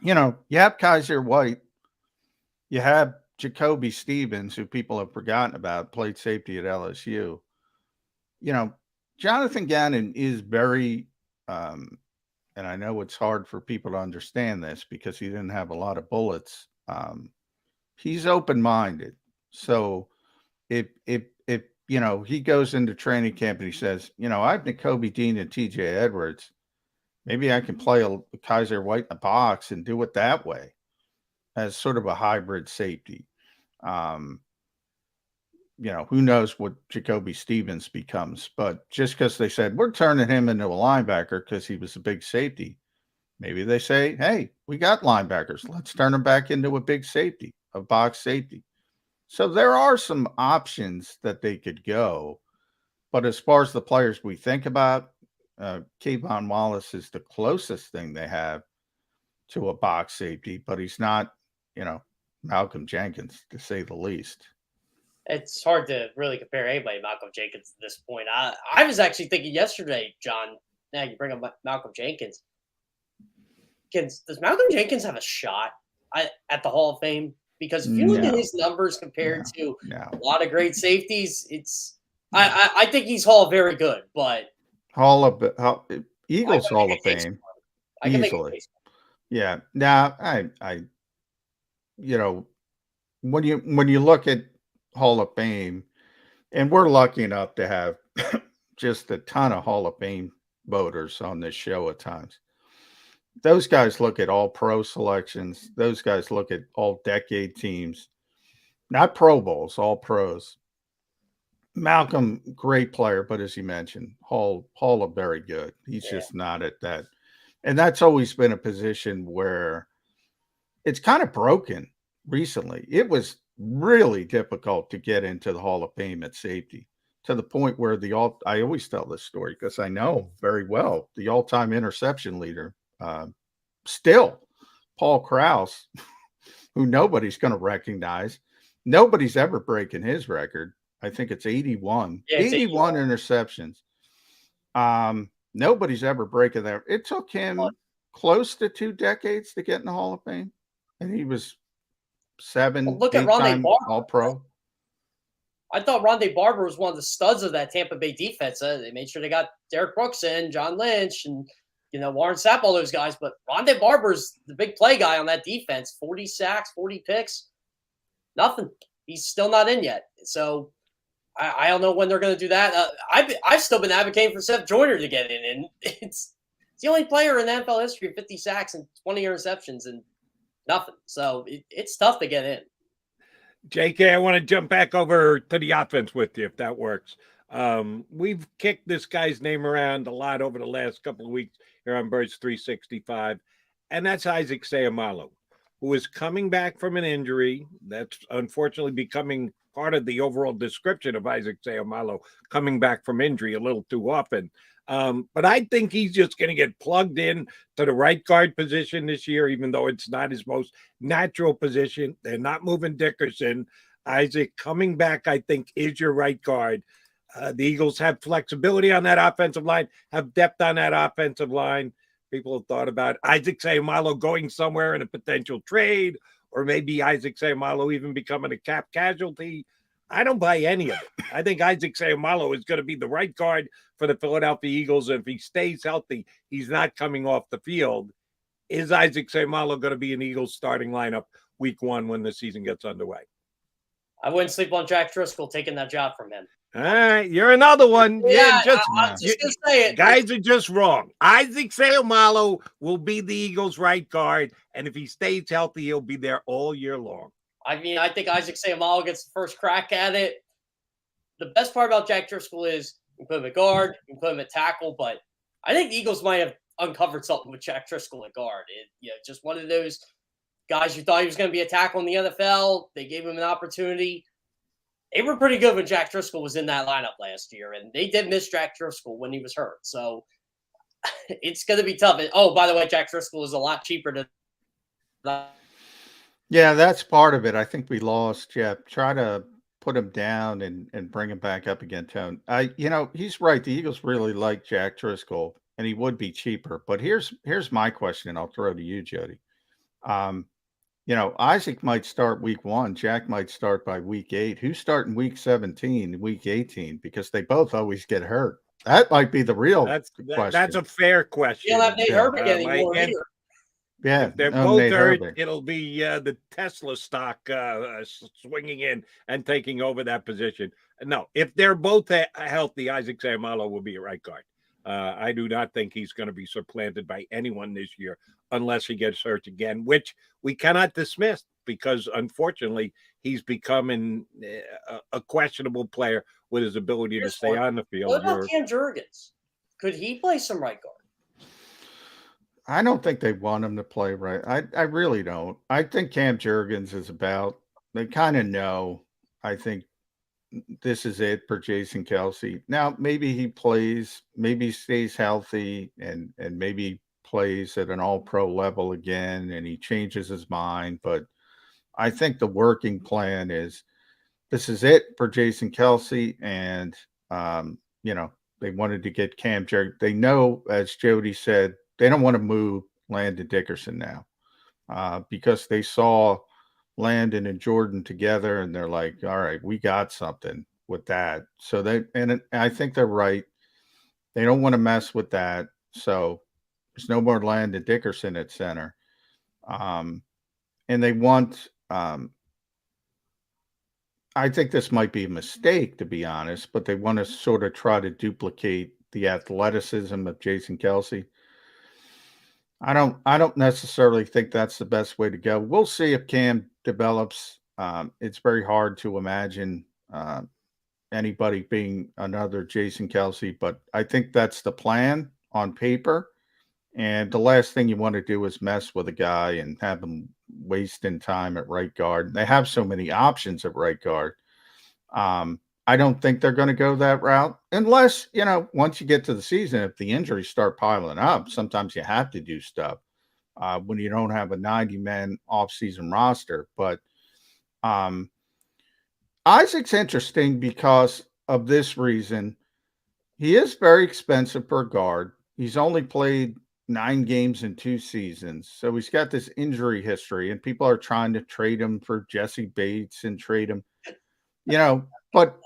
You have Kaiser White, you have Jacoby Stevens, who people have forgotten about, played safety at LSU. Jonathan Gannon is very, and I know it's hard for people to understand this because he didn't have a lot of bullets. He's open-minded. So if he goes into training camp and he says, I have Nakobe Dean and TJ Edwards, maybe I can play a Kaiser White in the box and do it that way as sort of a hybrid safety. Who knows what Jacoby Stevens becomes, but just because they said we're turning him into a linebacker because he was a big safety, maybe they say, hey, we got linebackers. Let's turn him back into a big safety, a box safety. So there are some options that they could go. But as far as the players we think about, Kayvon Wallace is the closest thing they have to a box safety, but he's not, Malcolm Jenkins, to say the least. It's hard to really compare anybody to Malcolm Jenkins at this point. I was actually thinking yesterday, John, now you bring up Malcolm Jenkins. Does Malcolm Jenkins have a shot at the Hall of Fame? Because if you look at his numbers compared to a lot of great safeties, I think he's very good, but Eagles Hall of Fame easily. Yeah. Now when you look at Hall of Fame, and we're lucky enough to have just a ton of Hall of Fame voters on this show at times. Those guys look at all pro selections. Those guys look at all decade teams, not Pro Bowls, all pros. Malcolm, great player, but as you mentioned, Hall of very good. He's just not at that. And that's always been a position where it's kind of broken recently. It was really difficult to get into the Hall of Fame at safety, to the point where I always tell this story because I know very well the all-time interception leader, still Paul Krause, who nobody's going to recognize. Nobody's ever breaking his record. I think it's 81. Yeah, 81 interceptions. Nobody's ever breaking that. It took him close to 2 decades to get in the Hall of Fame, and he was 7 look at Rondé Barber. All-Pro. I thought Rondé Barber was one of the studs of that Tampa Bay defense. They made sure they got Derek Brooks in, John Lynch, and Warren Sapp, all those guys. But Rondé Barber's the big play guy on that defense. 40 sacks, 40 picks, nothing. He's still not in yet. So I don't know when they're going to do that. I've still been advocating for Seth Joyner to get in, and it's the only player in NFL history with 50 sacks and 20 interceptions and nothing. So it's tough to get in. JK, I want to jump back over to the offense with you, if that works. We've kicked this guy's name around a lot over the last couple of weeks here on Birds 365, and that's Isaac Seumalo, who is coming back from an injury. That's unfortunately becoming part of the overall description of Isaac Seumalo, coming back from injury a little too often. But I think he's just going to get plugged in to the right guard position this year, even though it's not his most natural position. They're not moving Dickerson. Isaac coming back, I think, is your right guard. The Eagles have flexibility on that offensive line, have depth on that offensive line. People have thought about Isaac Seumalo going somewhere in a potential trade, or maybe Isaac Seumalo even becoming a cap casualty. I don't buy any of it. I think Isaac Seumalo is going to be the right guard for the Philadelphia Eagles. And if he stays healthy, he's not coming off the field. Is Isaac Seumalo going to be an Eagles starting lineup week 1 when the season gets underway? I wouldn't sleep on Jack Driscoll taking that job from him. All right, you're another one. Yeah, I'm just going to say it. Guys are just wrong. Isaac Seumalo will be the Eagles' right guard, and if he stays healthy, he'll be there all year long. I mean, I think Isaac Seumalo gets the first crack at it. The best part about Jack Driscoll is you can put him at guard, you can put him at tackle, but I think the Eagles might have uncovered something with Jack Driscoll at guard. Just one of those guys you thought he was going to be a tackle in the NFL. They gave him an opportunity. They were pretty good when Jack Driscoll was in that lineup last year, and they did miss Jack Driscoll when he was hurt. So it's going to be tough. And, oh, by the way, Jack Driscoll is a lot cheaper to. Yeah, that's part of it. I think we lost Jeff. Try to put him down and bring him back up again, Tone. He's right. The Eagles really like Jack Driscoll, and he would be cheaper. But here's my question, and I'll throw to you, Jody. Isaac might start week 1. Jack might start by week 8. Who's starting week 17, week 18? Because they both always get hurt. That might be the real question. That's a fair question. You'll have Nate Herbert anymore either. Yeah, if they're both hurt, it'll be the Tesla stock swinging in and taking over that position. No, if they're both healthy, Isaac Seumalo will be a right guard. I do not think he's going to be supplanted by anyone this year unless he gets hurt again, which we cannot dismiss because, unfortunately, he's becoming a questionable player with his ability to stay on the field. What about Cam Jurgens? Could he play some right guard? I don't think they want him to play right. I really don't. I think Cam Jurgens is they kind of know I think this is it for Jason Kelsey. Now, maybe he plays, maybe he stays healthy, and maybe plays at an all-pro level again, and he changes his mind. But I think the working plan is this is it for Jason Kelsey, and they wanted to get Cam Jerry. They know, as Jody said, they don't want to move Landon Dickerson now because they saw Landon and Jordan together, and they're like, all right, we got something with that. So I think they're right. They don't want to mess with that. So there's no more Landon Dickerson at center. And they want, I think this might be a mistake, to be honest, but they want to sort of try to duplicate the athleticism of Jason Kelsey. I don't necessarily think that's the best way to go. We'll see if Cam develops. It's very hard to imagine anybody being another Jason Kelsey, but I think that's the plan on paper. And the last thing you want to do is mess with a guy and have him wasting time at right guard. They have so many options at right guard. I don't think they're going to go that route unless, once you get to the season, if the injuries start piling up, sometimes you have to do stuff when you don't have a 90-man off-season roster. But Isaac's interesting because of this reason. He is very expensive per guard. He's only played 9 games in 2 seasons. So he's got this injury history, and people are trying to trade him for Jesse Bates and trade him, but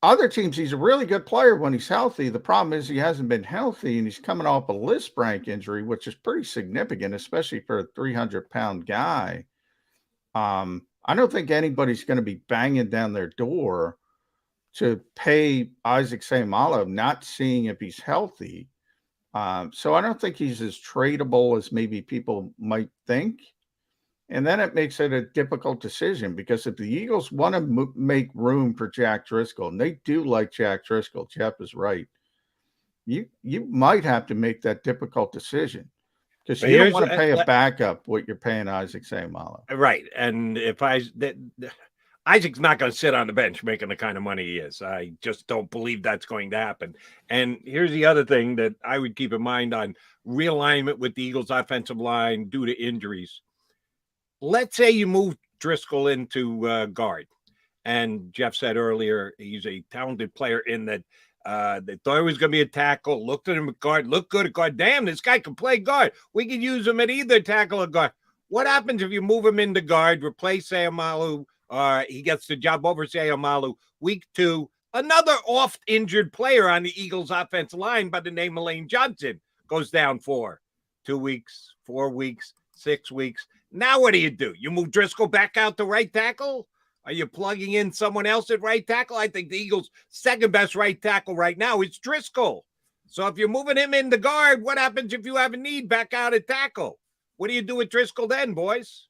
other teams, he's a really good player when he's healthy. The problem is he hasn't been healthy, and he's coming off a Lisfranc injury, which is pretty significant, especially for a 300-pound guy. I don't think anybody's going to be banging down their door to pay Isaac Seumalo, not seeing if he's healthy. So I don't think he's as tradable as maybe people might think. And then it makes it a difficult decision because if the Eagles want to make room for Jack Driscoll, and they do like Jack Driscoll, Jeff is right, you might have to make that difficult decision because you don't want to pay a backup what you're paying Isaac Seumalo. Right. And if Isaac's not going to sit on the bench making the kind of money he is. I just don't believe that's going to happen. And here's the other thing that I would keep in mind on realignment with the Eagles offensive line due to injuries. Let's say you move Driscoll into guard. And Jeff said earlier, he's a talented player in that they thought he was going to be a tackle, looked at him at guard, looked good at guard. Damn, this guy can play guard. We could use him at either tackle or guard. What happens if you move him into guard, replace Seumalo, he gets the job over Seumalo, week 2, another oft-injured player on the Eagles offensive line by the name of Lane Johnson goes down for 2 weeks, 4 weeks, 6 weeks. Now what do? You move Driscoll back out to right tackle? Are you plugging in someone else at right tackle? I think the Eagles' second best right tackle right now is Driscoll. So if you're moving him in the guard, what happens if you have a need back out at tackle? What do you do with Driscoll then, boys?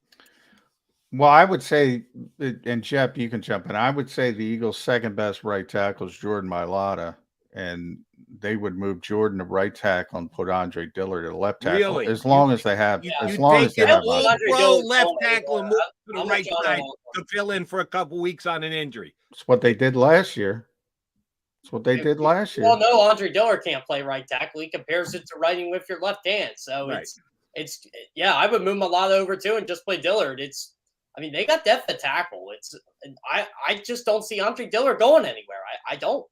Well, I would say, and Jeff, you can jump in. I would say the Eagles' second best right tackle is Jordan Mailata, and they would move Jordan to right tackle and put Andre Dillard to left tackle. Really? As long as they have, left tackle and move to the right side to fill in for a couple weeks on an injury. It's what they did last year. Well, no, Andre Dillard can't play right tackle. He compares it to writing with your left hand. So right. it's I would move Mailata over too and just play Dillard. They got depth at tackle. I just don't see Andre Dillard going anywhere. I don't.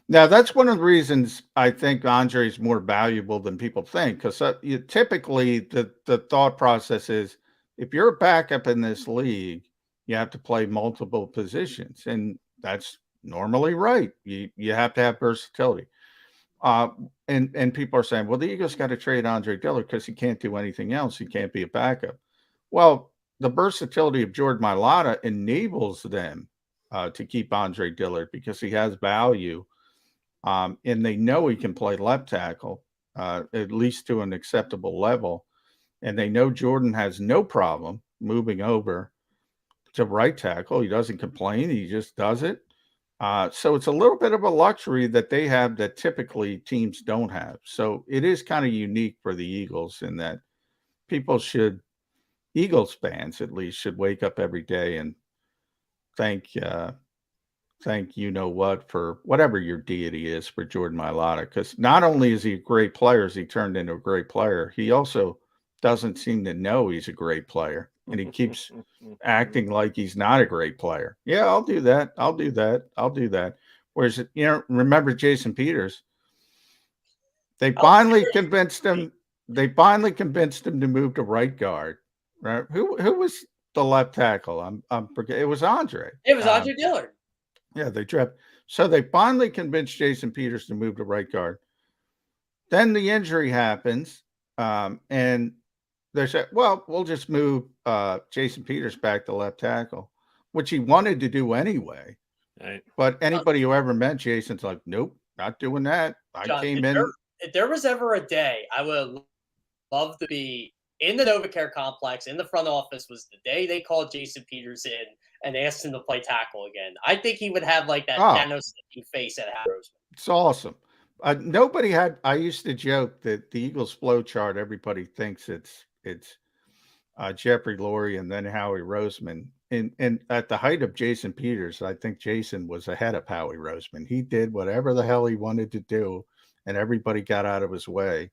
Now, that's one of the reasons I think Andre is more valuable than people think, because typically the thought process is if you're a backup in this league, you have to play multiple positions, and that's normally right. You have to have versatility. And people are saying, well, the Eagles got to trade Andre Dillard because he can't do anything else. He can't be a backup. Well, the versatility of Jordan Mailata enables them to keep Andre Dillard because he has value. And they know he can play left tackle, at least to an acceptable level. And they know Jordan has no problem moving over to right tackle. He doesn't complain. He just does it. So it's a little bit of a luxury that they have that typically teams don't have. So it is kind of unique for the Eagles in that Eagles fans at least should wake up every day and thank you know what for whatever your deity is for Jordan Mailata, because not only is he a great player as he turned into a great player, he also doesn't seem to know he's a great player, and he keeps acting like he's not a great player. Yeah, I'll do that. I'll do that. I'll do that. Whereas, remember Jason Peters? They finally convinced him. They finally convinced him to move to right guard. Right? Who was the left tackle? I'm forgetting. It was Andre. It was Andre Dillard. Yeah, they dropped. So they finally convinced Jason Peters to move to right guard. Then the injury happens, and they said, well, we'll just move Jason Peters back to left tackle, which he wanted to do anyway. Right. But anybody who ever met Jason's like, nope, not doing that. John, if there was ever a day I would love to be in the NovaCare complex, in the front office, was the day they called Jason Peters in and asked him to play tackle again. I think he would have like that Thanos-looking face at Roseman. It's awesome. Nobody had. I used to joke that the Eagles flow chart, everybody thinks it's Jeffrey Lurie and then Howie Roseman. And at the height of Jason Peters, I think Jason was ahead of Howie Roseman. He did whatever the hell he wanted to do, and everybody got out of his way.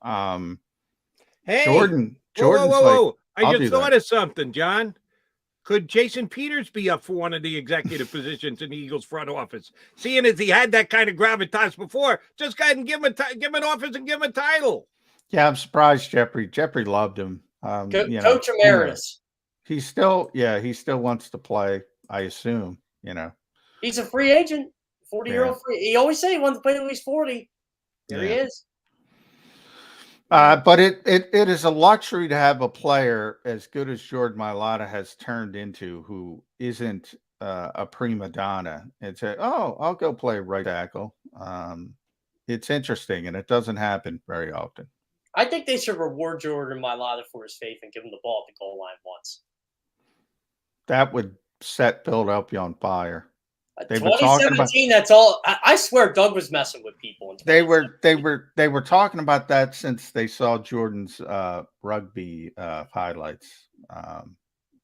Hey, Jordan's whoa. like, I just thought of something, John. Could Jason Peters be up for one of the executive positions in the Eagles front office? Seeing as he had that kind of gravitas before, just go ahead and give him an office and give him a title. Yeah, I'm surprised Jeffrey loved him. Coach Emeritus. He still wants to play, I assume, He's a free agent, 40-year-old free. He always said he wanted to play till he's 40. There he is. But it is a luxury to have a player as good as Jordan Mailata has turned into, who isn't a prima donna, and say, "Oh, I'll go play right tackle." It's interesting, and it doesn't happen very often. I think they should reward Jordan Mailata for his faith and give him the ball at the goal line once. That would set Philadelphia on fire. They 2017. That's all. I swear, Doug was messing with people. They were talking about that since they saw Jordan's rugby highlights,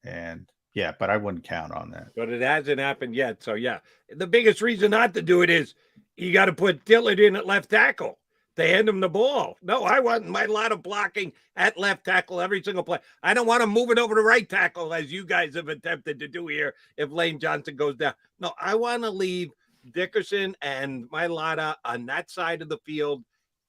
and yeah, but I wouldn't count on that. But it hasn't happened yet. So yeah, the biggest reason not to do it is you got to put Dillard in at left tackle. They hand him the ball. No, I want my lot of blocking at left tackle every single play. I don't want to move it over to right tackle, as you guys have attempted to do here if Lane Johnson goes down. No, I want to leave Dickerson and Mailata on that side of the field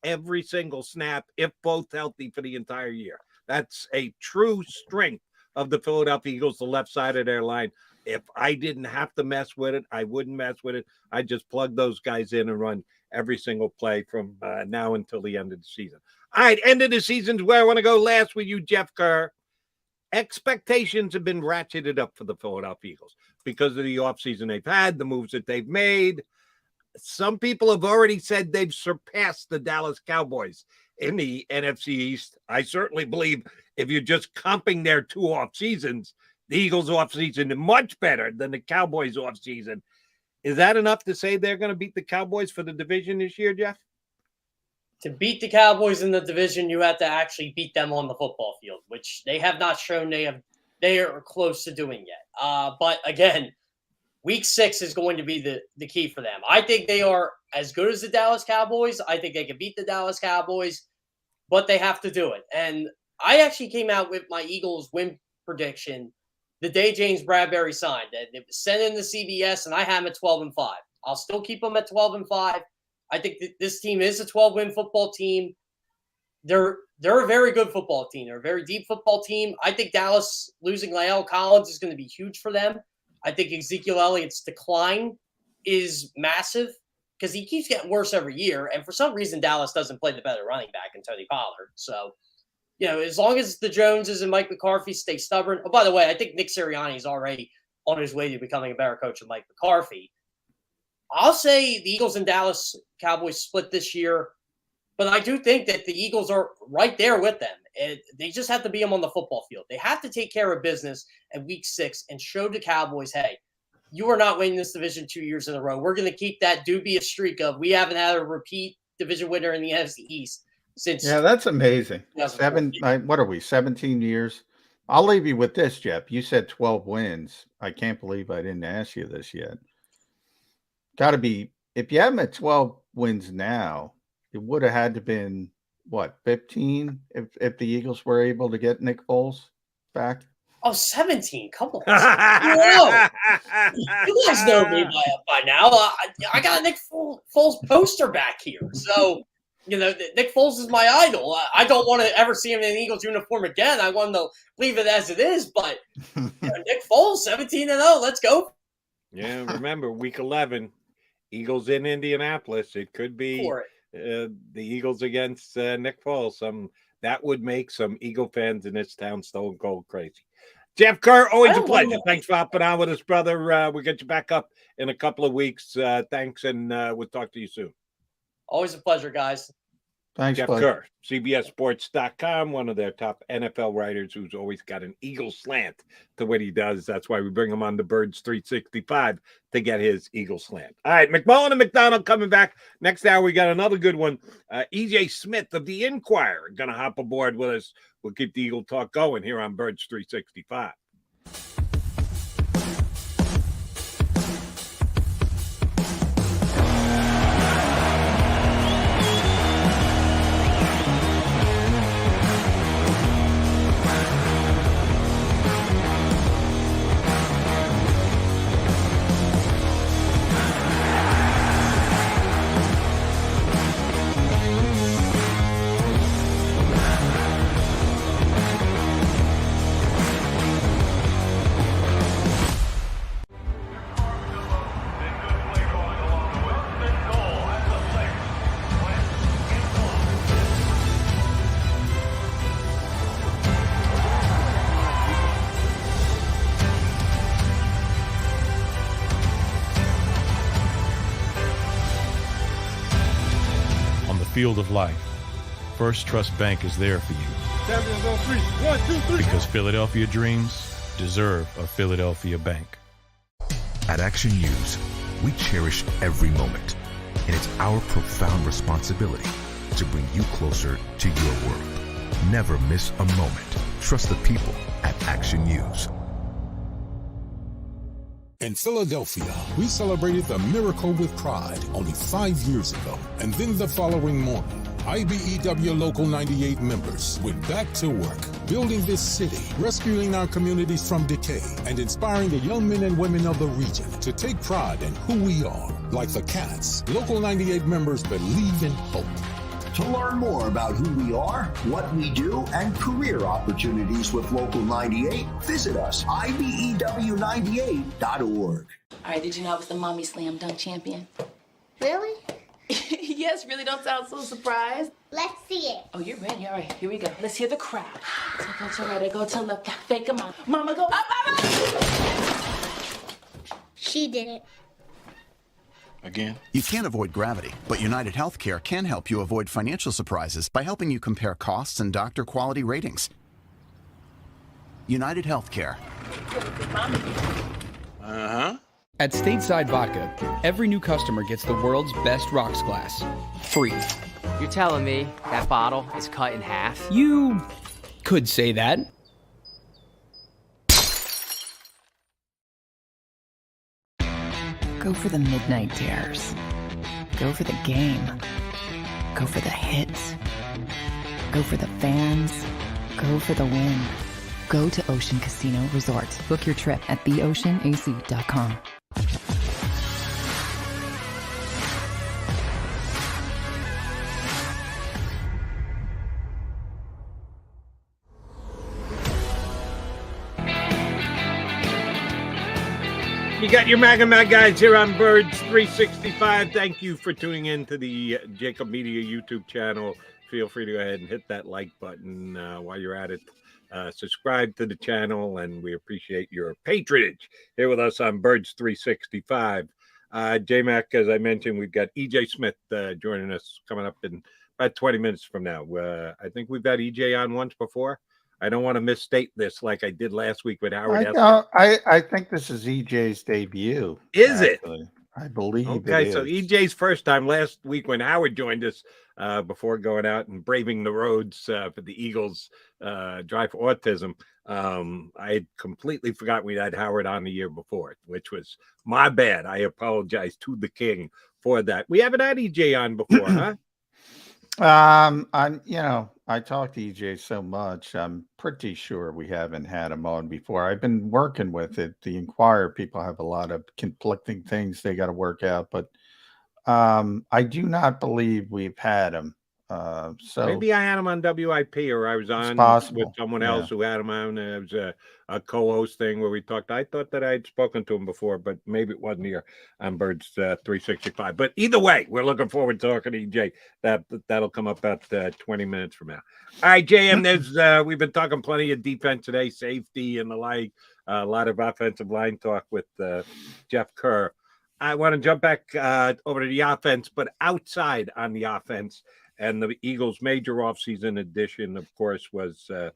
every single snap, if both healthy for the entire year. That's a true strength of the Philadelphia Eagles, the left side of their line. If I didn't have to mess with it, I wouldn't mess with it. I'd just plug those guys in and run every single play from now until the end of the season. All right, end of the season is where I want to go last with you, Jeff Kerr. Expectations have been ratcheted up for the Philadelphia Eagles because of the offseason they've had, the moves that they've made. Some people have already said they've surpassed the Dallas Cowboys in the NFC East. I certainly believe if you're just comping their two off seasons, the Eagles off season is much better than the Cowboys off season. Is that enough to say they're going to beat the Cowboys for the division this year, Jeff? To beat the Cowboys in the division, you have to actually beat them on the football field, which they have not shown they are close to doing yet. But again, week 6 is going to be the key for them. I think they are as good as the Dallas Cowboys. I think they can beat the Dallas Cowboys, but they have to do it. And I actually came out with my Eagles win prediction the day James Bradberry signed. It was sent in to CBS, and I have him at 12-5. I'll still keep them at 12-5. I think that this team is a 12-win football team. They're a very good football team. They're a very deep football team. I think Dallas losing La'el Collins is going to be huge for them. I think Ezekiel Elliott's decline is massive because he keeps getting worse every year. And for some reason, Dallas doesn't play the better running back in Tony Pollard. So, as long as the Joneses and Mike McCarthy stay stubborn. Oh, by the way, I think Nick Sirianni is already on his way to becoming a better coach than Mike McCarthy. I'll say the Eagles and Dallas Cowboys split this year, but I do think that the Eagles are right there with them. And they just have to beat them on the football field. They have to take care of business at week 6 and show the Cowboys, hey, you are not winning this division 2 years in a row. We're going to keep that dubious streak of we haven't had a repeat division winner in the NFC East since. Yeah, that's amazing. What are we, 17 years? I'll leave you with this, Jeff. You said 12 wins. I can't believe I didn't ask you this yet. Got to be, if you have them at 12 wins now, it would have had to been, what, 15 if the Eagles were able to get Nick Foles back? Oh, 17. Come on. Whoa. You guys know me by now. I got a Nick Foles poster back here. So, Nick Foles is my idol. I don't want to ever see him in an Eagles uniform again. I want to leave it as it is. But Nick Foles, 17-0. Let's go. Yeah, remember, week 11, Eagles in Indianapolis. It could be the Eagles against Nick Foles. That would make some Eagle fans in this town stone cold crazy. Jeff Kerr, always a pleasure. Thanks for hopping on with us, brother. We'll get you back up in a couple of weeks. Thanks, and we'll talk to you soon. Always a pleasure, guys. Thanks, Jeff Kerr, CBSSports.com, one of their top NFL writers who's always got an Eagle slant to what he does. That's why we bring him on the Birds 365 to get his Eagle slant. All right, McMullen and McDonald coming back. Next hour, we got another good one. EJ Smith of the Inquirer going to hop aboard with us. We'll keep the Eagle talk going here on Birds 365. Field of life, First Trust Bank is there for you. Champions on 3. 1, 2, 3. Because Philadelphia dreams deserve a Philadelphia bank. At Action News, we cherish every moment, and it's our profound responsibility to bring you closer to your world. Never miss a moment. Trust the people at Action News. In Philadelphia, we celebrated the miracle with pride only 5 years ago. And then the following morning, IBEW Local 98 members went back to work, building this city, rescuing our communities from decay, and inspiring the young men and women of the region to take pride in who we are. Like the Cats, Local 98 members believe in hope. To learn more about who we are, what we do, and career opportunities with Local 98, visit us, IBEW98.org. All right, did you know I was the Mommy Slam Dunk Champion? Really? Yes, really don't sound so surprised. Let's see it. Oh, you're ready. All right, here we go. Let's hear the crowd. So go to right, go to left, fake 'em out. Mama, go up, mama! She did it. Again? You can't avoid gravity, but United Healthcare can help you avoid financial surprises by helping you compare costs and doctor quality ratings. United Healthcare. At Stateside Vodka, every new customer gets the world's best rocks glass, free. You're telling me that bottle is cut in half? You could say that. Go for the midnight dares. Go for the game. Go for the hits. Go for the fans. Go for the win. Go to Ocean Casino Resort. Book your trip at theoceanac.com. You got your Mag guys here on Birds 365. Thank you for tuning in to the JAKIB Media YouTube channel. Feel free to go ahead and hit that like button while you're at it. Subscribe to the channel, and we appreciate your patronage here with us on Birds 365. J-Mac, as I mentioned, we've got EJ Smith joining us coming up in about 20 minutes from now. I think we've got EJ on once before. I don't want to misstate this like I did last week with Howard. I think this is EJ's debut. Is actually. I believe Okay, it so is. EJ's first time last week when Howard joined us before going out and braving the roads for the Eagles Drive for Autism. I had completely forgot we had Howard on the year before, which was my bad. I apologize to the king for that. We haven't had EJ on before, huh? I talk to EJ so much. I'm pretty sure we haven't had him on before. I've been working with it. The Inquirer people have a lot of conflicting things they got to work out, but I do not believe we've had him. So maybe I had him on WIP, or I was on with someone else who had him on. It was a co-host thing where we talked. I thought that I'd spoken to him before, but maybe it wasn't here on Birds 365. But either way, we're looking forward to talking to EJ. That'll come up about 20 minutes from now. All right, JM, there's we've been talking plenty of defense today, safety and the like. A lot of offensive line talk with Jeff Kerr. I want to jump back over to the offense, but outside on the offense. And the Eagles' major offseason addition, of course, was the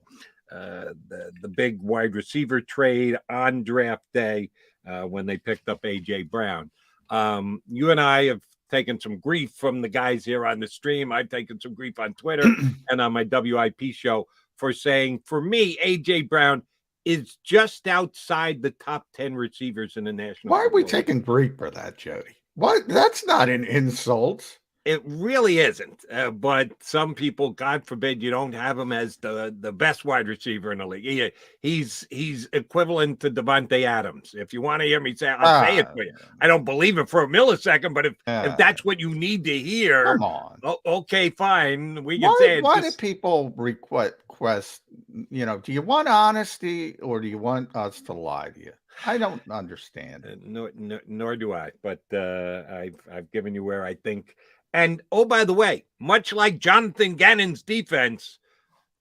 big wide receiver trade on draft day when they picked up A.J. Brown. You and I have taken some grief from the guys here on the stream. I've taken some grief on Twitter and on my WIP show for saying, for me, A.J. Brown is just outside the top 10 receivers in the national. Why are we taking grief for that, Jody? What? That's not an insult. It really isn't, but some people, God forbid, you don't have him as the best wide receiver in the league. He's equivalent to Devontae Adams. If you want to hear me say, I'll say it for you. I don't believe it for a millisecond, but if that's what you need to hear, come on. Okay, fine. We can say it. Why do people request? Do you want honesty or do you want us to lie to you? I don't understand. Nor do I. But I've given you where I think. And, oh, by the way, much like Jonathan Gannon's defense,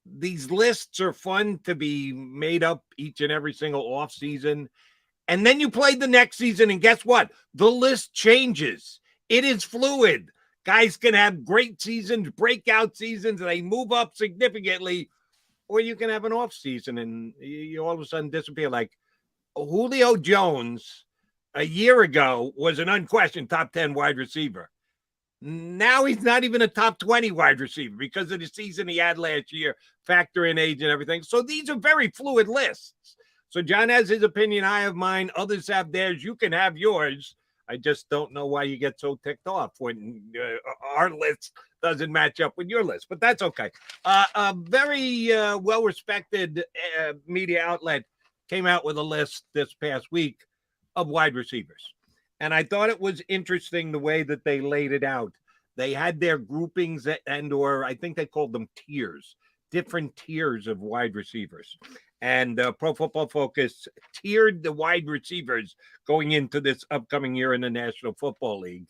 these lists are fun to be made up each and every single offseason. And then you play the next season, and guess what? The list changes. It is fluid. Guys can have great seasons, breakout seasons, and they move up significantly. Or you can have an off season, and you all of a sudden disappear. Like Julio Jones a year ago was an unquestioned top 10 wide receiver. Now he's not even a top 20 wide receiver because of the season he had last year, factor in age and everything. So these are very fluid lists. So John has his opinion. I have mine. Others have theirs. You can have yours. I just don't know why you get so ticked off when our list doesn't match up with your list, but that's okay. A very well-respected media outlet came out with a list this past week of wide receivers. And I thought it was interesting the way that they laid it out. They had their groupings or I think they called them tiers, different tiers of wide receivers. And Pro Football Focus tiered the wide receivers going into this upcoming year in the National Football League.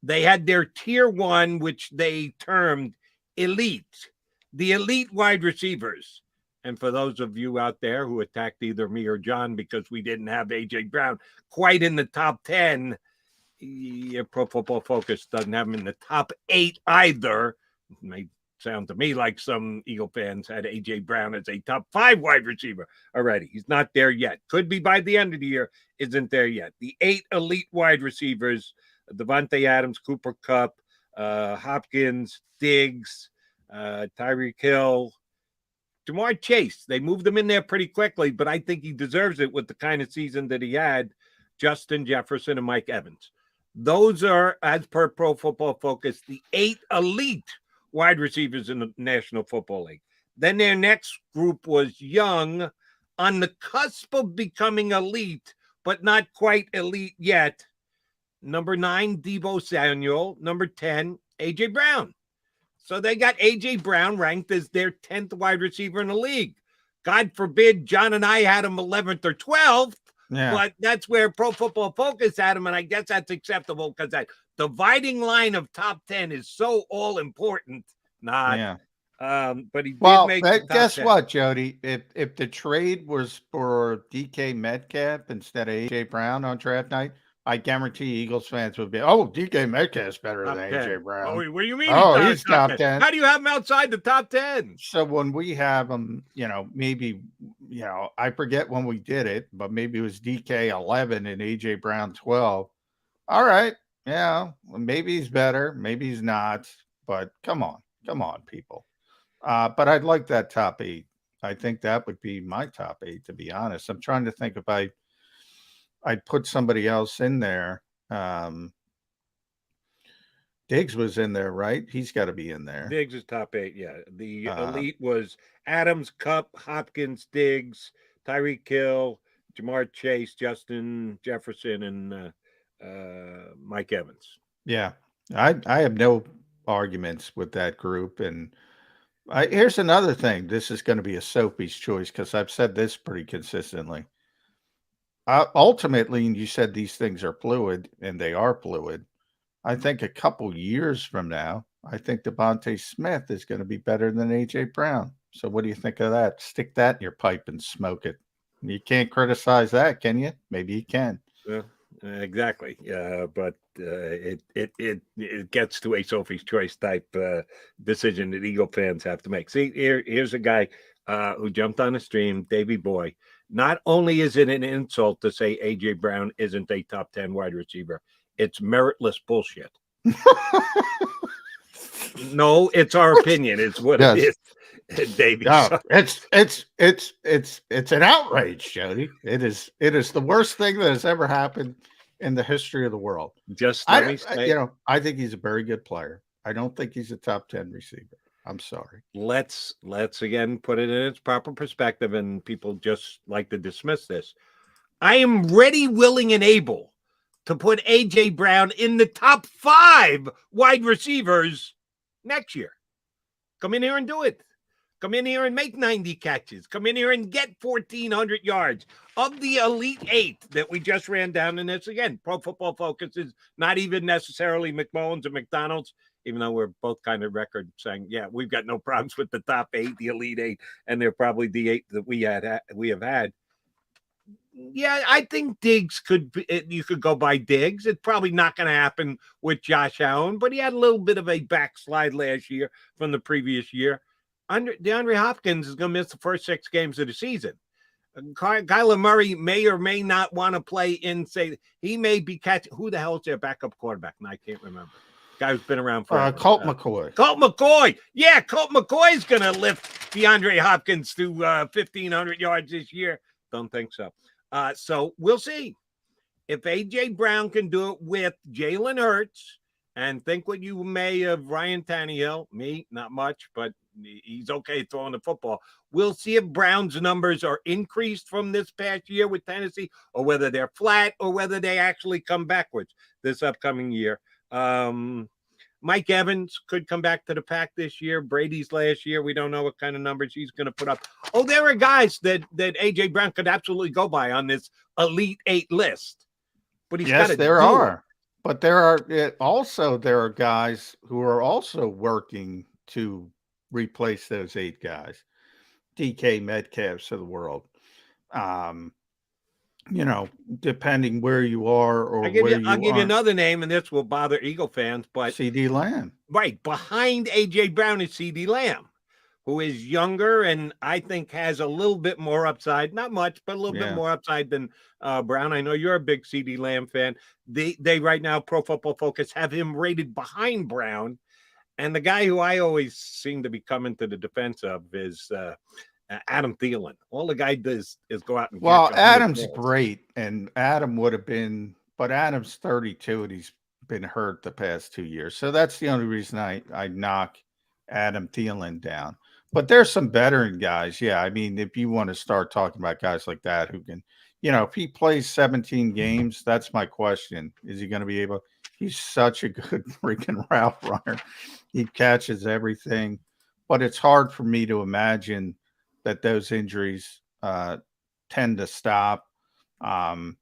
They had their tier one, which they termed elite, the elite wide receivers. And for those of you out there who attacked either me or John because we didn't have A.J. Brown quite in the top 10, Pro Football Focus doesn't have him in the top 8 either. It may sound to me like some Eagle fans had A.J. Brown as a top 5 wide receiver already. He's not there yet. Could be by the end of the year. Isn't there yet. The 8 elite wide receivers, Devontae Adams, Cooper Kupp, Hopkins, Diggs, Tyreek Hill, Jamar Chase. They moved him in there pretty quickly, but I think he deserves it with the kind of season that he had. Justin Jefferson and Mike Evans. Those are, as per Pro Football Focus, the 8 elite wide receivers in the National Football League. Then their next group was young, on the cusp of becoming elite, but not quite elite yet. Number 9, Deebo Samuel. Number 10, A.J. Brown. So they got A.J. Brown ranked as their 10th wide receiver in the league. God forbid John and I had him 11th or 12th, but that's where Pro Football Focus had him, and I guess that's acceptable because that dividing line of top 10 is so all-important. But he did make the top guess 10. what, Jody? If the trade was for DK Metcalf instead of A.J. Brown on draft night, I guarantee Eagles fans would be, DK Metcalf's better than A.J. Brown. What do you mean? He's top 10. How do you have him outside the top 10? So when we have him, maybe, I forget when we did it, but maybe it was DK 11 and A.J. Brown 12. All right. Yeah. Well, maybe he's better. Maybe he's not. But come on. Come on, people. But I'd like that top 8. I think that would be my top 8, to be honest. I'm trying to think if I'd put somebody else in there. Diggs was in there, right? He's got to be in there. Diggs is top 8, yeah. The elite was Adams, Kupp, Hopkins, Diggs, Tyreek Hill, Jamar Chase, Justin Jefferson, and Mike Evans. Yeah. I have no arguments with that group. And here's another thing. This is going to be a Sophie's choice because I've said this pretty consistently. Ultimately, you said these things are fluid, and they are fluid. I think a couple years from now, I think Devontae Smith is going to be better than A.J. Brown. So what do you think of that? Stick that in your pipe and smoke it. You can't criticize that, can you? Maybe you can. Yeah, exactly. But it gets to a Sophie's Choice type decision that Eagle fans have to make. See, here's a guy who jumped on the stream, Davey Boy. Not only is it an insult to say A.J. Brown isn't a top 10 wide receiver, it's meritless bullshit. No, it's our opinion. It's what it is, Davey. No, it's an outrage, Jody. It is the worst thing that has ever happened in the history of the world. Just let me say, I think he's a very good player. I don't think he's a top 10 receiver. I'm sorry. Let's again put it in its proper perspective, and people just like to dismiss this. I am ready, willing, and able to put A.J. Brown in the top 5 wide receivers next year. Come in here and do it. Come in here and make 90 catches. Come in here and get 1,400 yards. Of the elite 8 that we just ran down in this, again, Pro Football Focus is not even necessarily McMullen's or McDonald's, even though we're both kind of record saying, yeah, we've got no problems with the top 8, the elite 8, and they're probably the 8 that we have had. Yeah, I think Diggs you could go by Diggs. It's probably not going to happen with Josh Allen, but he had a little bit of a backslide last year from the previous year. DeAndre Hopkins is going to miss the first 6 games of the season. Kyler Murray may or may not want to play he may be catching. Who the hell is their backup quarterback? And I can't remember. Guy who's been around for Colt McCoy. Colt McCoy. Yeah, Colt McCoy is going to lift DeAndre Hopkins to 1,500 yards this year. Don't think so. So we'll see if A.J. Brown can do it with Jalen Hurts, and think what you may of Ryan Tannehill. Me, not much, but he's okay throwing the football. We'll see if Brown's numbers are increased from this past year with Tennessee, or whether they're flat, or whether they actually come backwards this upcoming year. Mike Evans could come back to the pack this year. Brady's last year, we don't know what kind of numbers he's going to put up. Oh, there are guys that A.J. Brown could absolutely go by on this elite 8 list. But yes, there are. But there are guys who are also working to replace those 8 guys. DK Metcalfs of the world. Depending where you are or I'll give you another name, and this will bother Eagle fans, but CD Lamb. Right. Behind A.J. Brown is CD Lamb, who is younger and I think has a little bit more upside. Not much, but a little bit more upside than Brown. I know you're a big CD Lamb fan. They right now, Pro Football Focus, have him rated behind Brown. And the guy who I always seem to be coming to the defense of is Adam Thielen. All the guy does is go out and Adam's great, and Adam would have been, but Adam's 32 and he's been hurt the past 2 years. So that's the only reason I knock Adam Thielen down. But there's some veteran guys. Yeah, I mean, if you want to start talking about guys like that who can, if he plays 17 games, that's my question. Is he going to be able? He's such a good freaking route runner. He catches everything, but it's hard for me to imagine that those injuries tend to stop. But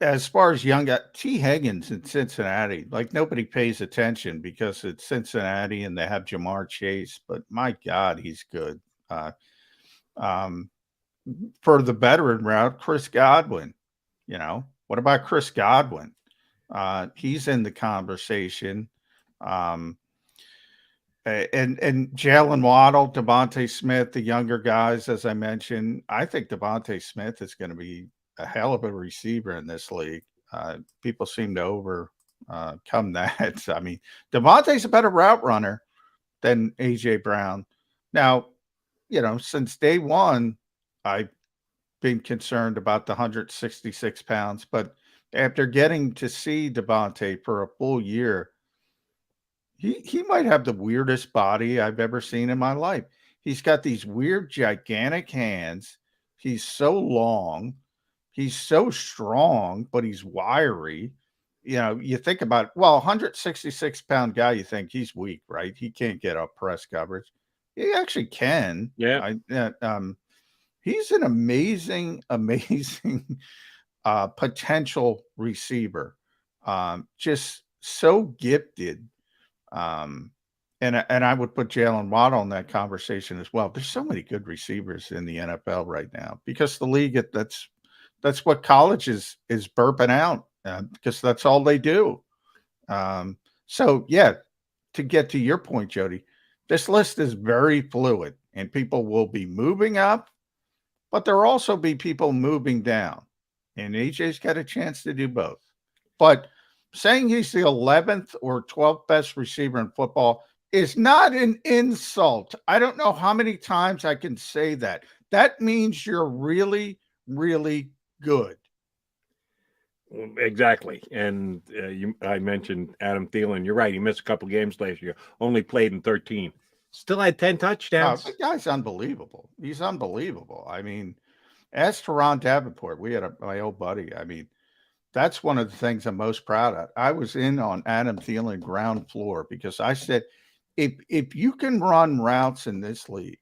as far as young guys, T. Higgins in Cincinnati, like nobody pays attention because it's Cincinnati and they have Jamar Chase, but my God, he's good. For the veteran route, Chris Godwin, what about Chris Godwin? He's in the conversation. And Jalen Waddle, Devontae Smith, the younger guys, as I mentioned, I think Devontae Smith is going to be a hell of a receiver in this league. People seem to overcome that. I mean, Devontae's a better route runner than A.J. Brown. Now, since day one, I've been concerned about the 166 pounds, but after getting to see Devontae for a full year, he might have the weirdest body I've ever seen in my life. He's got these weird, gigantic hands. He's so long. He's so strong, but he's wiry. You think about, 166-pound guy, you think he's weak, right? He can't get up press coverage. He actually can. Yeah. He's an amazing potential receiver. Just so gifted. And I would put Jalen Waddle in that conversation as well. There's so many good receivers in the NFL right now because the league, that's what college is burping out because that's all they do. So yeah, to get to your point, Jody, this list is very fluid and people will be moving up, but there will also be people moving down, and AJ's got a chance to do both. But saying he's the 11th or 12th best receiver in football is not an insult. I don't know how many times I can say that. That means you're really, really good. Exactly. And I mentioned Adam Thielen. You're right. He missed a couple games last year. Only played in 13. Still had 10 touchdowns. The guy's unbelievable. He's unbelievable. I mean, as to Ron Davenport, we had my old buddy. I mean, that's one of the things I'm most proud of. I was in on Adam Thielen ground floor because I said, if you can run routes in this league,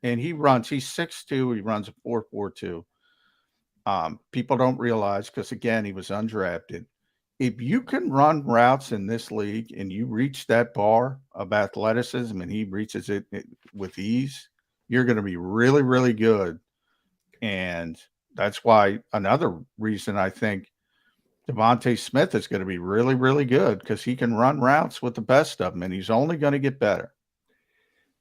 and he's 6'2", he runs a 4.42. People don't realize, because again, he was undrafted. If you can run routes in this league and you reach that bar of athleticism and he reaches it with ease, you're going to be really, really good. And that's why another reason I think Devontae Smith is going to be really, really good, because he can run routes with the best of them, and he's only going to get better.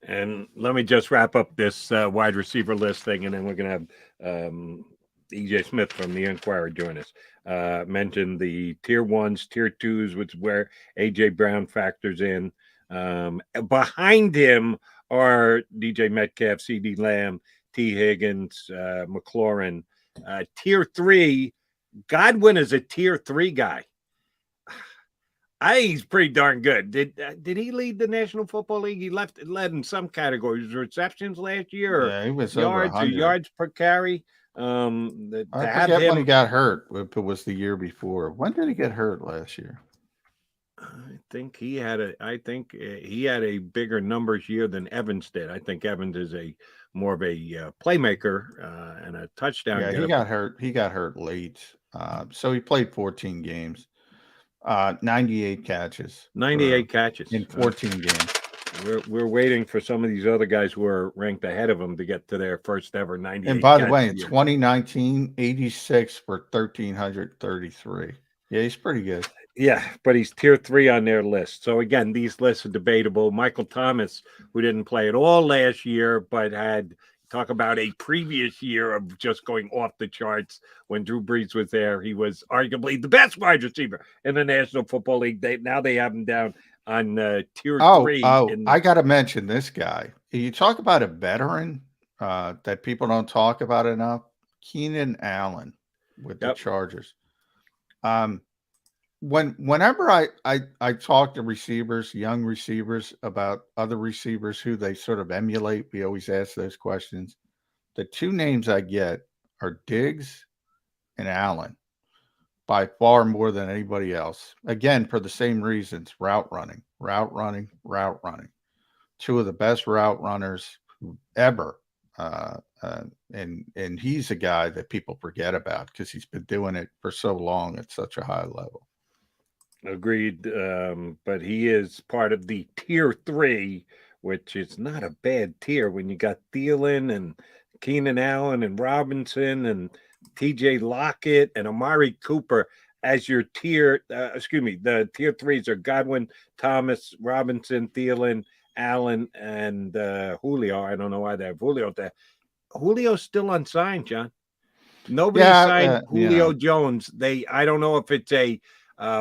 And let me just wrap up this wide receiver list thing, and then we're going to have E.J. Smith from the Inquirer join us. Mentioned the tier ones, tier twos, which is where A.J. Brown factors in. Behind him are DJ Metcalf, C.D. Lamb, T. Higgins, McLaurin. Tier three, Godwin is a tier 3 guy. I think he's pretty darn good. Did he lead the National Football League? He led in some categories, receptions last year, or he was yards over or yards per carry. I forget when he got hurt. If it was the year before. When did he get hurt last year? I think he had a bigger numbers year than Evans did. I think Evans is more of a playmaker and a touchdown. Yeah, he got hurt. He got hurt late. So he played 14 games, 98 catches. 98 catches in 14 games. We're waiting for some of these other guys who are ranked ahead of him to get to their first ever 98. And by the way, in 2019, 86 for 1,333. Yeah, he's pretty good. Yeah, but he's tier 3 on their list. So again, these lists are debatable. Michael Thomas, who didn't play at all last year, but had talk about a previous year of just going off the charts when Drew Brees was there. He was arguably the best wide receiver in the National Football League. Now they have him down on tier 3. I got to mention this guy. You talk about a veteran that people don't talk about enough. Keenan Allen with the Chargers. Whenever I talk to receivers, young receivers, about other receivers who they sort of emulate, we always ask those questions. The two names I get are Diggs and Allen, by far more than anybody else. Again, for the same reasons: route running. Two of the best route runners ever. And he's a guy that people forget about because he's been doing it for so long at such a high level. Agreed. But he is part of the tier 3, which is not a bad tier when you got Thielen and Keenan Allen and Robinson and TJ Lockett and Amari Cooper as your tier. The tier 3s are Godwin, Thomas, Robinson, Thielen, Allen, and Julio. I don't know why they have Julio there. Julio's still unsigned, John. Nobody signed Julio Jones. I don't know if it's a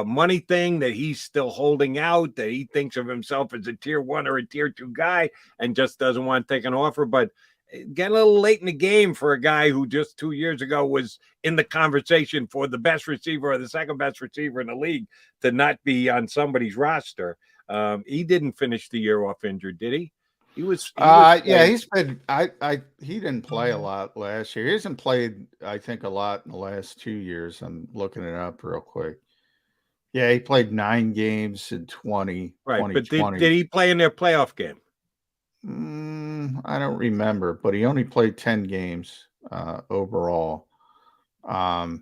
money thing that he's still holding out, that he thinks of himself as a tier 1 or a tier 2 guy and just doesn't want to take an offer. But get a little late in the game for a guy who just 2 years ago was in the conversation for the best receiver or the second best receiver in the league to not be on somebody's roster. He didn't finish the year off injured, did he? He was he's been he didn't play a lot last year. He hasn't played, I think, a lot in the last 2 years. I'm looking it up real quick. Yeah, he played 9 games in 2020. Right, but did he play in their playoff game? I don't remember, but he only played 10 games overall. I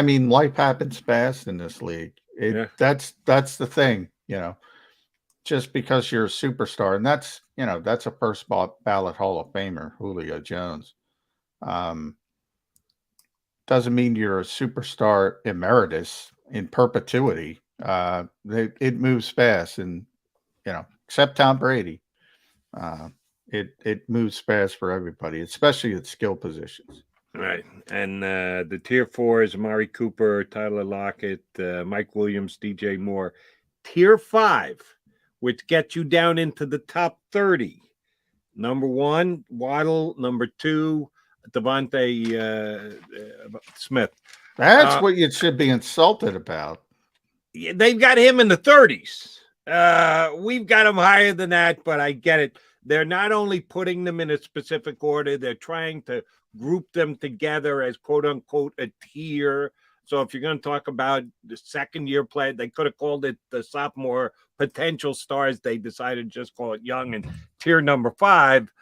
mean, life happens fast in this league. That's the thing, just because you're a superstar, and that's a first ballot Hall of Famer, Julio Jones. Doesn't mean you're a superstar emeritus in perpetuity. It moves fast, and except Tom Brady. It moves fast for everybody, especially at skill positions. Right. And the tier 4 is Amari Cooper, Tyler Lockett, Mike Williams, DJ Moore. Tier 5, which gets you down into the top 30. Number 1, Waddle. Number 2, Devontae Smith. That's what you should be insulted about. They've got him in the 30s. We've got them higher than that, but I get it. They're not only putting them in a specific order, they're trying to group them together as quote unquote a tier. So if you're going to talk about the second year play, they could have called it the sophomore potential stars. They decided to just call it young. And tier number 5,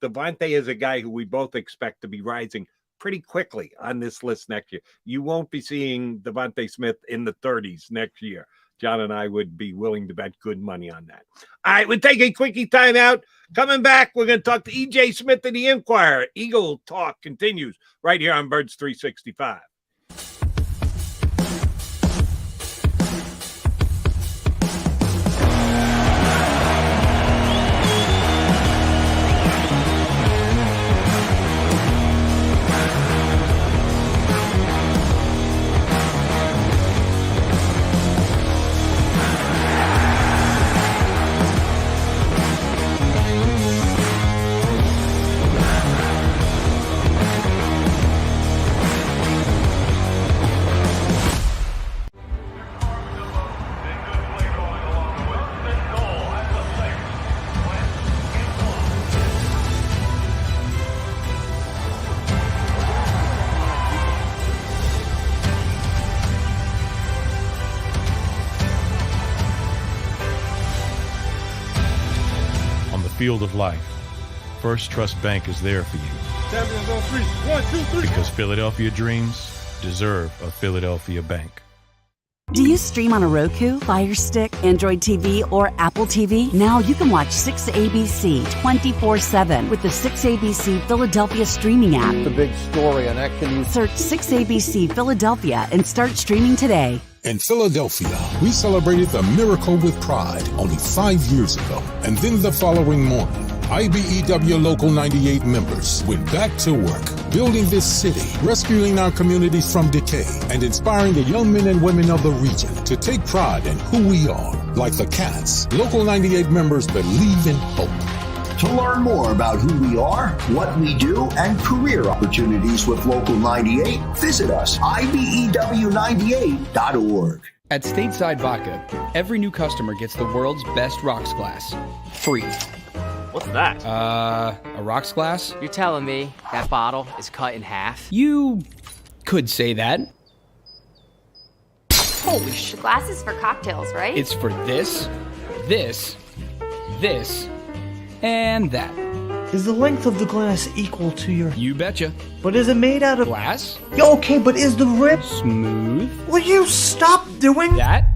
Devontae is a guy who we both expect to be rising pretty quickly on this list next year. You won't be seeing Devontae Smith in the 30s next year. John and I would be willing to bet good money on that. All right, we'll take a quickie timeout. Coming back, we're going to talk to E.J. Smith of the Inquirer. Eagle Talk continues right here on Birds 365. Field of life, First Trust Bank is there for you. Champions on 3. 1, 2, 3. Because Philadelphia dreams deserve a Philadelphia bank. Do you stream on a Roku, Fire Stick, Android TV, or Apple TV? Now you can watch 6ABC 24/7 with the 6ABC Philadelphia streaming app. The big story on Action News. Search 6ABC Philadelphia and start streaming today. In Philadelphia, we celebrated the miracle with pride only 5 years ago. And then the following morning, IBEW Local 98 members went back to work, building this city, rescuing our communities from decay, and inspiring the young men and women of the region to take pride in who we are. Like the Cats, Local 98 members believe in hope. To learn more about who we are, what we do, and career opportunities with Local 98, visit us, IBEW98.org. At Stateside Vodka, every new customer gets the world's best rocks glass. Free. What's that? A rocks glass? You're telling me that bottle is cut in half? You could say that. Holy shit. Glass is for cocktails, right? It's for this, this, and that. Is the length of the glass equal to your... You betcha. But is it made out of... Glass? Okay, but is the rip... Smooth? Will you stop doing... That?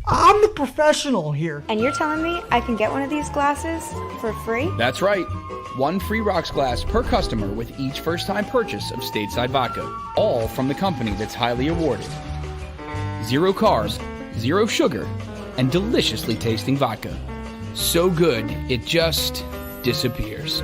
I'm the professional here. And you're telling me I can get one of these glasses for free? That's right. 1 free rocks glass per customer with each first-time purchase of Stateside Vodka. All from the company that's highly awarded. 0 carbs, 0 sugar, and deliciously tasting vodka. So good, it just disappears.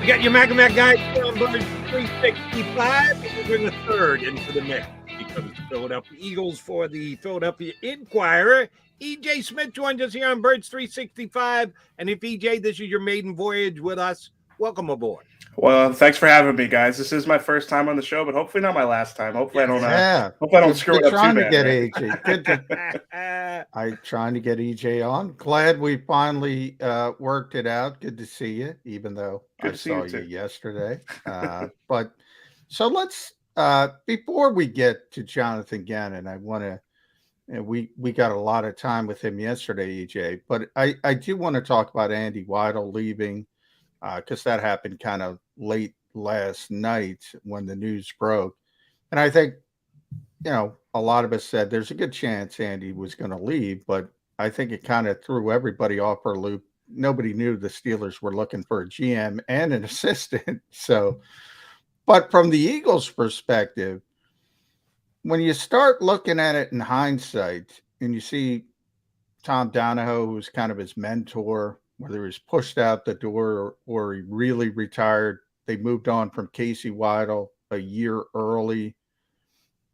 You got your Mac guys on Birds 365. We'll bring a third into the mix. Because the Philadelphia Eagles for the Philadelphia Inquirer. EJ Smith joins us here on Birds 365. And if EJ, this is your maiden voyage with us, welcome aboard. Well, thanks for having me, guys. This is my first time on the show, but hopefully not my last time. Hopefully I don't screw it up too bad. I'm trying to get EJ on. Glad we finally worked it out. Good to see you, even though I saw you yesterday. But so let's before we get to Jonathan Gannon, I want to. We got a lot of time with him yesterday, EJ. But I do want to talk about Andy Weidl leaving. Because that happened kind of late last night when the news broke. And I think, a lot of us said there's a good chance Andy was going to leave, but I think it kind of threw everybody off for a loop. Nobody knew the Steelers were looking for a GM and an assistant. So, but from the Eagles' perspective, when you start looking at it in hindsight and you see Tom Donahoe, who's kind of his mentor, whether he was pushed out the door or he really retired. They moved on from Casey Weidl a year early.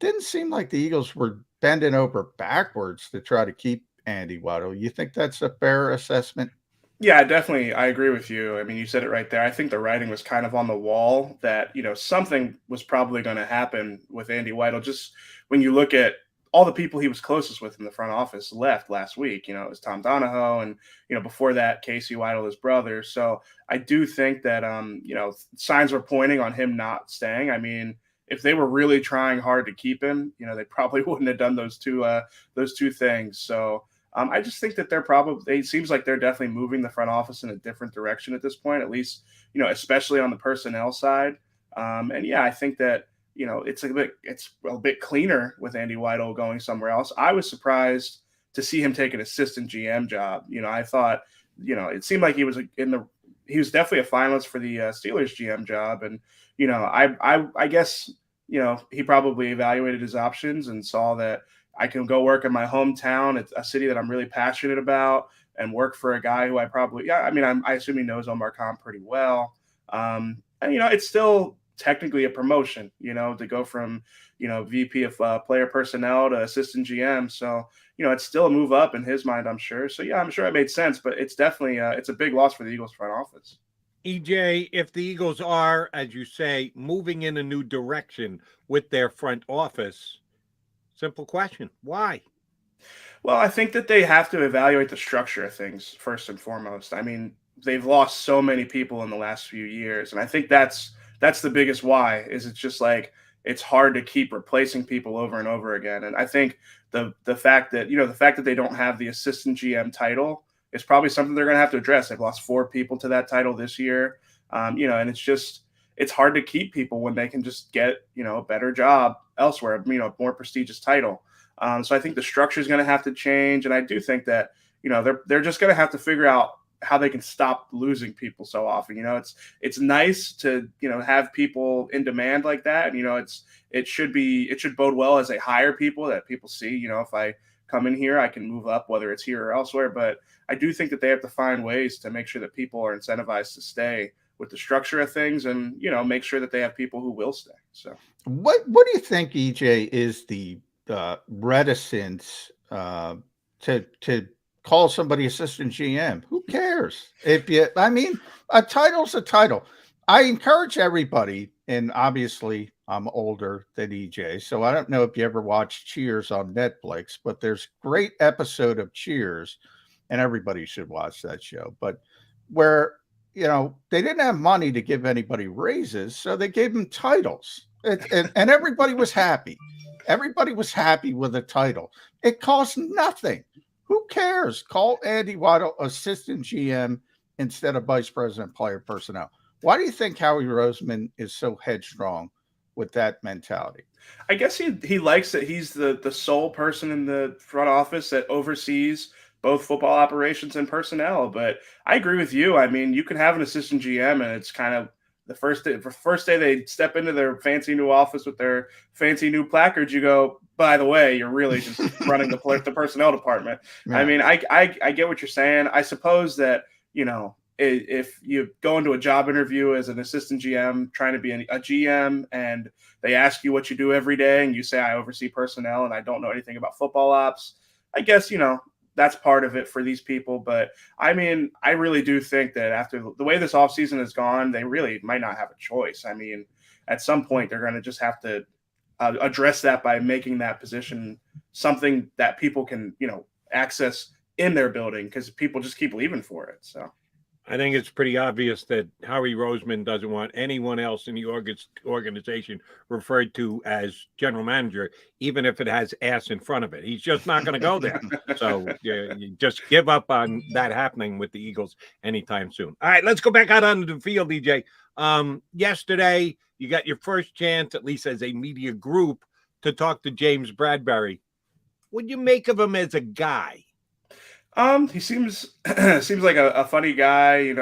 Didn't seem like the Eagles were bending over backwards to try to keep Andy Weidl. You think that's a fair assessment? Yeah, definitely. I agree with you. I mean, you said it right there. I think the writing was kind of on the wall that, something was probably going to happen with Andy Weidl. Just when you look at all the people he was closest with in the front office left last week. It was Tom Donahoe and, before that, Casey Weidl, his brother. So I do think that, signs were pointing on him not staying. I mean, if they were really trying hard to keep him, they probably wouldn't have done those two things. So I just think that it seems like they're definitely moving the front office in a different direction at this point, at least, especially on the personnel side. And yeah, I think that, it's a bit cleaner with Andy Weidl going somewhere else. I was surprised to see him take an assistant GM job. I thought, it seemed like he was definitely a finalist for the Steelers GM job. And, I guess, he probably evaluated his options and saw that I can go work in my hometown. It's a city that I'm really passionate about and work for a guy who I assume he knows Omar Khan pretty well. And, it's still technically a promotion, to go from, VP of player personnel to assistant GM. So, it's still a move up in his mind, I'm sure. So, yeah, I'm sure it made sense, but it's definitely it's a big loss for the Eagles front office. EJ, if the Eagles are, as you say, moving in a new direction with their front office, simple question, why? Well, I think that they have to evaluate the structure of things first and foremost. I mean, they've lost so many people in the last few years, and I think that's the biggest why. Is it's just like it's hard to keep replacing people over and over again. And I think the fact that they don't have the assistant GM title is probably something they're going to have to address. They've lost 4 people to that title this year, and it's hard to keep people when they can just get a better job elsewhere, a more prestigious title. So I think the structure is going to have to change, and I do think that they're just going to have to figure out how they can stop losing people so often. It's nice to have people in demand like that, and it should bode well as they hire people that people see. If I come in here, I can move up, whether it's here or elsewhere. But I do think that they have to find ways to make sure that people are incentivized to stay with the structure of things, and make sure that they have people who will stay. So what do you think, EJ, is the reticence to call somebody assistant GM? Who cares? A title's a title. I encourage everybody, and obviously I'm older than EJ, so I don't know if you ever watched Cheers on Netflix, but there's a great episode of Cheers, and everybody should watch that show, but where, they didn't have money to give anybody raises, so they gave them titles, and everybody was happy. Everybody was happy with a title. It costs nothing. Who cares? Call Andy Weidl assistant GM instead of vice president player personnel. Why do you think Howie Roseman is so headstrong with that mentality? I guess he likes that he's the sole person in the front office that oversees both football operations and personnel. But I agree with you. I mean, you can have an assistant GM, and it's kind of the first day they step into their fancy new office with their fancy new placards, you go, by the way, you're really just running the personnel department. Yeah. I mean, I get what you're saying. I suppose that, if you go into a job interview as an assistant GM trying to be a GM and they ask you what you do every day and you say, I oversee personnel and I don't know anything about football ops, I guess, that's part of it for these people. But I mean, I really do think that after the way this offseason has gone, they really might not have a choice. I mean, at some point, they're going to just have to address that by making that position something that people can, access in their building, because people just keep leaving for it. So I think it's pretty obvious that Howie Roseman doesn't want anyone else in the organization referred to as general manager, even if it has ass in front of it. He's just not going to go there. So you just give up on that happening with the Eagles anytime soon. All right, let's go back out onto the field, DJ. Yesterday, you got your first chance, at least as a media group, to talk to James Bradberry. What do you make of him as a guy? He seems like a funny guy.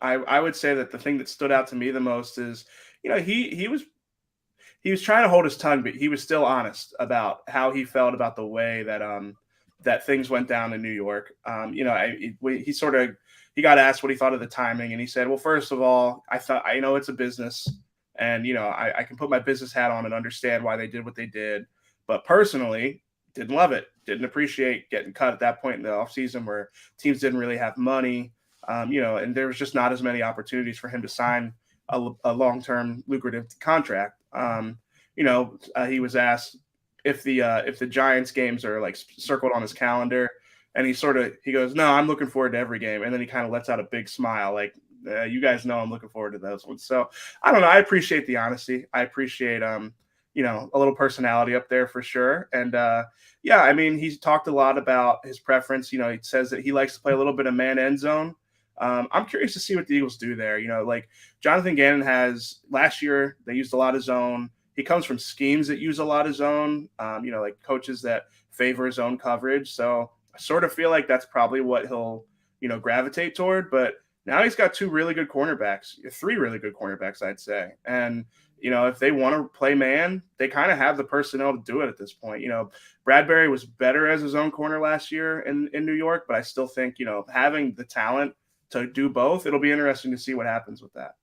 I would say that the thing that stood out to me the most is, he was trying to hold his tongue, but he was still honest about how he felt about the way that that things went down in New York. He got asked what he thought of the timing, and he said, well, first of all, I know it's a business, and I can put my business hat on and understand why they did what they did, but personally, didn't love it. Didn't appreciate getting cut at that point in the offseason where teams didn't really have money, and there was just not as many opportunities for him to sign a long-term lucrative contract. He was asked if the Giants games are like circled on his calendar, and he goes, no, I'm looking forward to every game. And then he kind of lets out a big smile, like, you guys know I'm looking forward to those ones. So I don't know. I appreciate the honesty. I appreciate, a little personality up there for sure. And I mean, he's talked a lot about his preference. He says that he likes to play a little bit of man end zone. I'm curious to see what the Eagles do there. Like Jonathan Gannon has last year, they used a lot of zone. He comes from schemes that use a lot of zone, like coaches that favor zone coverage. So I sort of feel like that's probably what he'll, gravitate toward. But now he's got three really good cornerbacks, I'd say. And, if they want to play man, they kind of have the personnel to do it at this point. Bradberry was better as his own corner last year in New York, but I still think, having the talent to do both, it'll be interesting to see what happens with that.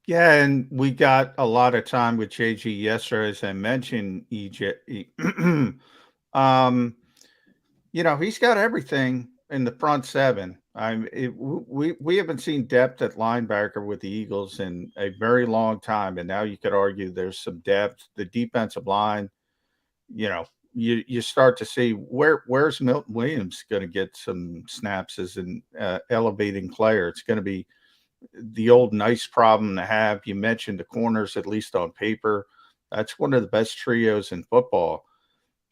Yeah, and we got a lot of time with JG yesterday, as I mentioned, EJ. He's got everything in the front seven. We haven't seen depth at linebacker with the Eagles in a very long time, and now you could argue there's some depth. The defensive line, you start to see where's Milton Williams going to get some snaps as an elevating player. It's going to be the old nice problem to have. You mentioned the corners, at least on paper. That's one of the best trios in football.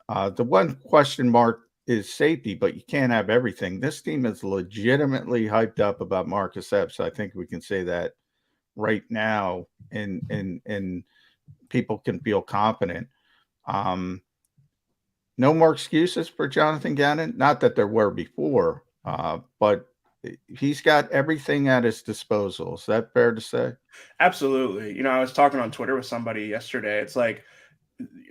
The one question mark is safety, but you can't have everything. This team is legitimately hyped up about Marcus Epps. I think we can say that right now, and people can feel confident. No more excuses for Jonathan Gannon. Not that there were before, but he's got everything at his disposal. Is that fair to say? Absolutely. I was talking on Twitter with somebody yesterday. It's like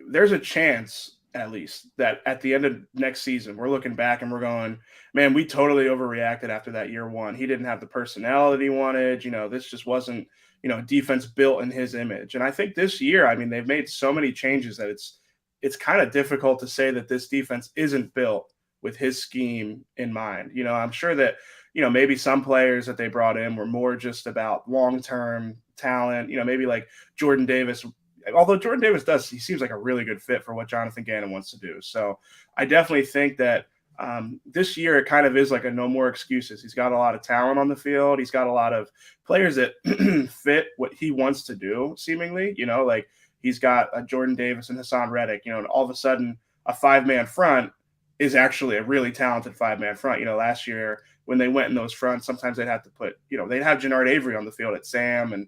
there's a chance, at least, that at the end of next season, we're looking back and we're going, man, we totally overreacted after that year one. He didn't have the personality he wanted. This just wasn't, defense built in his image. And I think this year, I mean, they've made so many changes that it's kind of difficult to say that this defense isn't built with his scheme in mind. I'm sure that, maybe some players that they brought in were more just about long-term talent, maybe like Jordan Davis. Although Jordan Davis he seems like a really good fit for what Jonathan Gannon wants to do. So I definitely think that this year it kind of is like a no more excuses. He's got a lot of talent on the field. He's got a lot of players that fit what he wants to do, seemingly, like he's got a Jordan Davis and Hassan Reddick, and all of a sudden a 5-man front is actually a really talented 5-man front. Last year when they went in those fronts, sometimes they'd have to put, they'd have Jannard Avery on the field at Sam, and,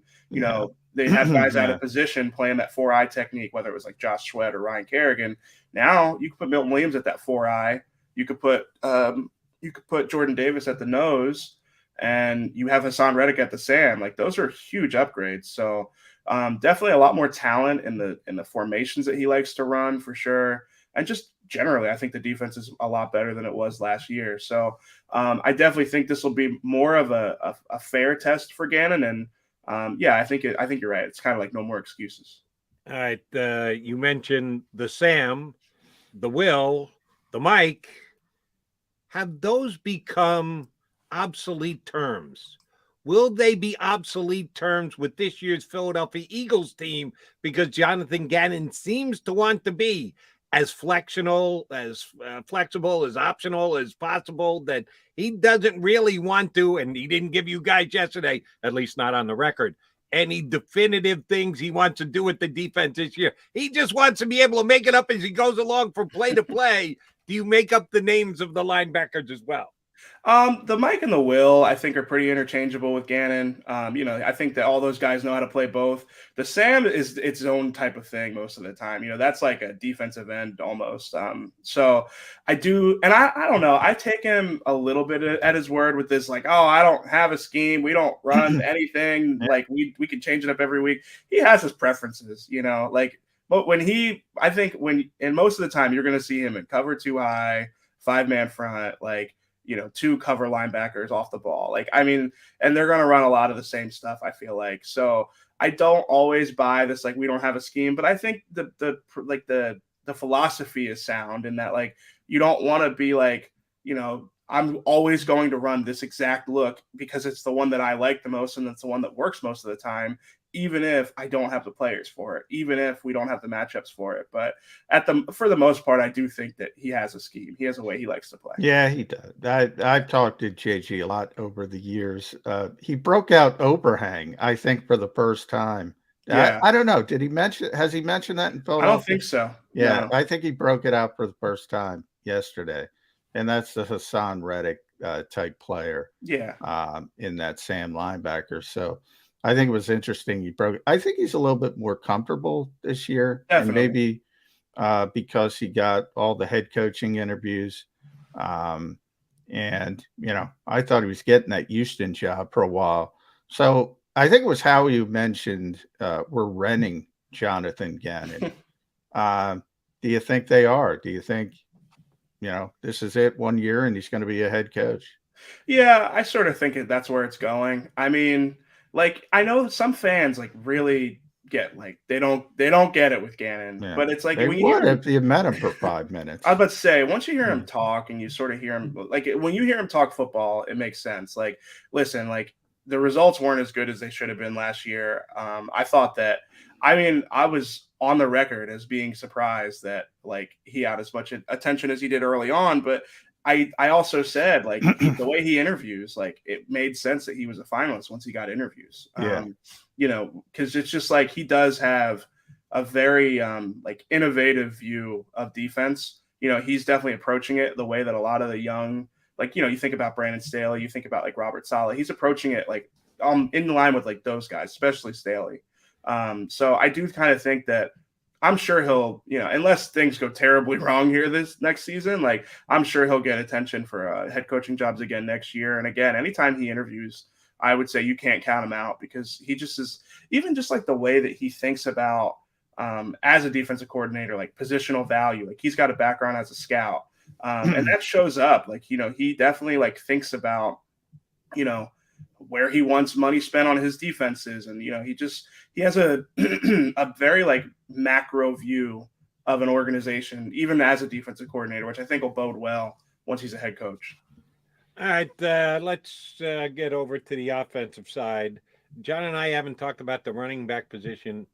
they had guys out of position playing that 4-eye technique, whether it was like Josh Sweat or Ryan Kerrigan. Now you could put Milton Williams at that 4-eye. You could put Jordan Davis at the nose, and you have Hassan Reddick at the Sam. Like, those are huge upgrades. So definitely a lot more talent in the formations that he likes to run, for sure. And just generally, I think the defense is a lot better than it was last year. So I definitely think this will be more of a fair test for Gannon. And I think you're right. It's kind of like no more excuses. All right. You mentioned the Sam, the Will, the Mike. Have those become obsolete terms? Will they be obsolete terms with this year's Philadelphia Eagles team? Because Jonathan Gannon seems to want to be as flexible, as optional as possible, that he doesn't really want to, and he didn't give you guys yesterday, at least not on the record, any definitive things he wants to do with the defense this year. He just wants to be able to make it up as he goes along from play to play. Do you make up the names of the linebackers as well? The Mike and the Will, I think, are pretty interchangeable with Gannon. I think that all those guys know how to play both. The Sam is its own type of thing most of the time. That's like a defensive end almost. So I do, and I don't know. I take him a little bit at his word with this, like, oh, I don't have a scheme. We don't run anything. Like we can change it up every week. He has his preferences, but and most of the time you're going to see him in cover 2 high, 5-man front, like, 2 cover linebackers off the ball. And they're going to run a lot of the same stuff, I feel like. So I don't always buy this, like, we don't have a scheme, but I think the philosophy is sound in that, like, you don't want to be like, I'm always going to run this exact look because it's the one that I like the most and it's the one that works most of the time, even if I don't have the players for it, even if we don't have the matchups for it. But for the most part, I do think that he has a scheme. He has a way he likes to play. Yeah, he does. I've talked to JG a lot over the years. He broke out overhang, I think, for the first time. Yeah. I don't know. Has he mentioned that in Philadelphia? I don't think so. Yeah, No. I think he broke it out for the first time yesterday. And that's the Hassan Reddick type player. Yeah. In that Sam linebacker. So I think it was interesting. I think he's a little bit more comfortable this year. Definitely. And maybe because he got all the head coaching interviews. And, I thought he was getting that Houston job for a while. So I think it was how you mentioned we're renting Jonathan Gannon. Do you think they are? Do you think, this is it 1 year and he's going to be a head coach? Yeah, I sort of think that's where it's going. I mean, like, I know some fans really get they don't get it with Gannon, but it's like they when you met him for 5 minutes. I was about to say, once you hear him talk and you sort of hear him, when you hear him talk football, it makes sense. Like, listen, the results weren't as good as they should have been last year. I thought that, I was on the record as being surprised that he had as much attention as he did early on, but I also said the way he interviews, it made sense that he was a finalist once he got interviews. Because it's just he does have a very innovative view of defense. He's definitely approaching it the way that a lot of the young, you think about Brandon Staley, you think about Robert Saleh, he's approaching it in line with those guys, especially Staley. So I do kind of think that I'm sure he'll, unless things go terribly wrong here this next season, I'm sure he'll get attention for head coaching jobs again next year. And again, anytime he interviews, I would say you can't count him out because he just is, even just the way that he thinks about as a defensive coordinator, positional value, he's got a background as a scout. And that shows up, he definitely thinks about, where he wants money spent on his defenses. And, he has a very macro view of an organization, even as a defensive coordinator, which I think will bode well once he's a head coach. All right, let's get over to the offensive side. John and I haven't talked about the running back position,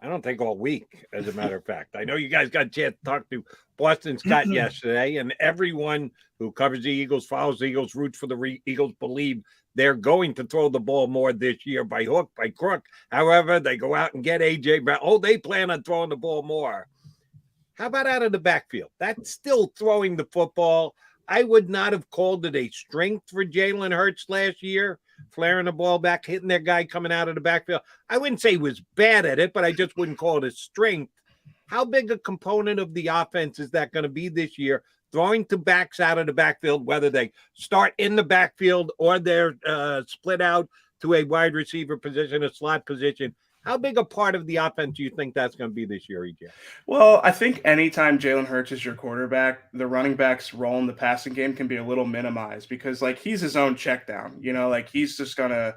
I don't think all week, as a matter of fact. I know you guys got a chance to talk to Boston Scott yesterday, and everyone who covers the Eagles, follows the Eagles, roots for the Eagles, believe they're going to throw the ball more this year by hook, by crook. However, they go out and get A.J. Brown. Oh, they plan on throwing the ball more. How about out of the backfield? That's still throwing the football. I would not have called it a strength for Jalen Hurts last year, flaring the ball back, hitting their guy coming out of the backfield. I wouldn't say he was bad at it, but I just wouldn't call it a strength. How big a component of the offense is that going to be this year, throwing to backs out of the backfield, whether they start in the backfield or they're split out to a wide receiver position, a slot position? How big a part of the offense do you think that's going to be this year, EJ? Well, I think anytime Jalen Hurts is your quarterback, the running back's role in the passing game can be a little minimized because, like, he's his own check down. You know, like, he's just going to,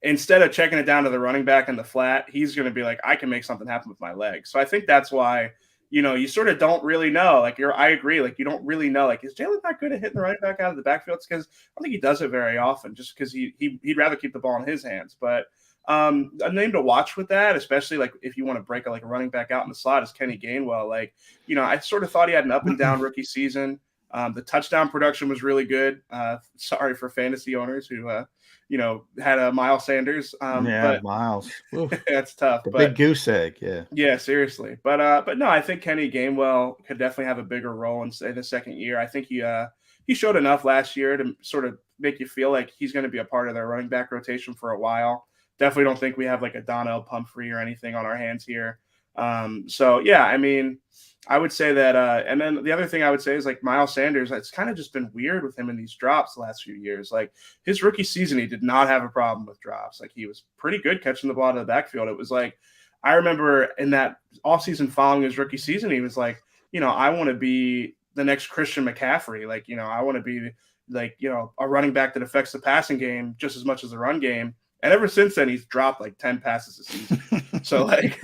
instead of checking it down to the running back in the flat, he's going to be like, I can make something happen with my legs. So I think that's why, you know, you sort of don't really know. Like, I agree. Like, you don't really know. Like, is Jalen not good at hitting the running back out of the backfield? Because I don't think he does it very often just because he'd rather keep the ball in his hands. But a name to watch with that, especially like if you want to break a running back out in the slot, is Kenny Gainwell. Like, you know, I sort of thought he had an up and down rookie season. The touchdown production was really good. Sorry for fantasy owners who, you know, had a Miles Sanders. But Miles. that's tough. The big goose egg. Yeah. Yeah, seriously. But no, I think Kenny Gainwell could definitely have a bigger role in, say, the second year. I think he showed enough last year to sort of make you feel like he's going to be a part of their running back rotation for a while. Definitely don't think we have like a Donahoe Pumphrey or anything on our hands here. So yeah, I mean, I would say that, and then the other thing I would say is like Miles Sanders, it's kind of just been weird with him in these drops the last few years. Like his rookie season, he did not have a problem with drops. Like he was pretty good catching the ball out of the backfield. It was like, I remember in that offseason following his rookie season, he was like, you know, I want to be the next Christian McCaffrey. Like, you know, I want to be like, you know, a running back that affects the passing game just as much as the run game. And ever since then, he's dropped like 10 passes a season. So, like,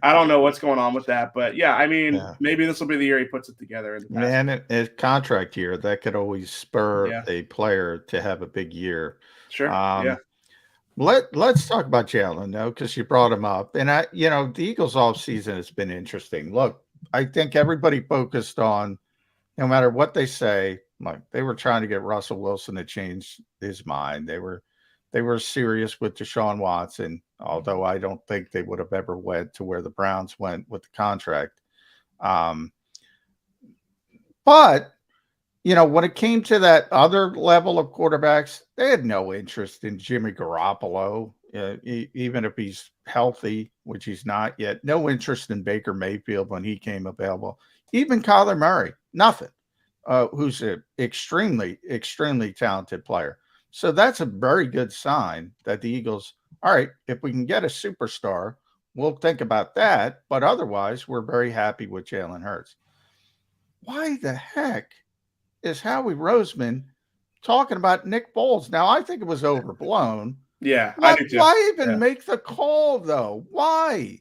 I don't know what's going on with that. But, yeah, I mean, maybe this will be the year he puts it together. Man, a contract year, that could always spur a player to have a big year. Sure, Let's talk about Jalen, though, because you brought him up. And, you know, the Eagles offseason has been interesting. Look, I think everybody focused on, no matter what they say, like they were trying to get Russell Wilson to change his mind. They were serious with Deshaun Watson, although I don't think they would have ever went to where the Browns went with the contract. But, you know, when it came to that other level of quarterbacks, they had no interest in Jimmy Garoppolo, even if he's healthy, which he's not yet. No interest in Baker Mayfield when he came available. Even Kyler Murray, nothing, who's an extremely, extremely talented player. So that's a very good sign that the Eagles, all right, if we can get a superstar, we'll think about that. But otherwise, we're very happy with Jalen Hurts. Why the heck is Howie Roseman talking about Nick Foles? Now, I think it was overblown. Yeah, I do too. Why even make the call, though? Why?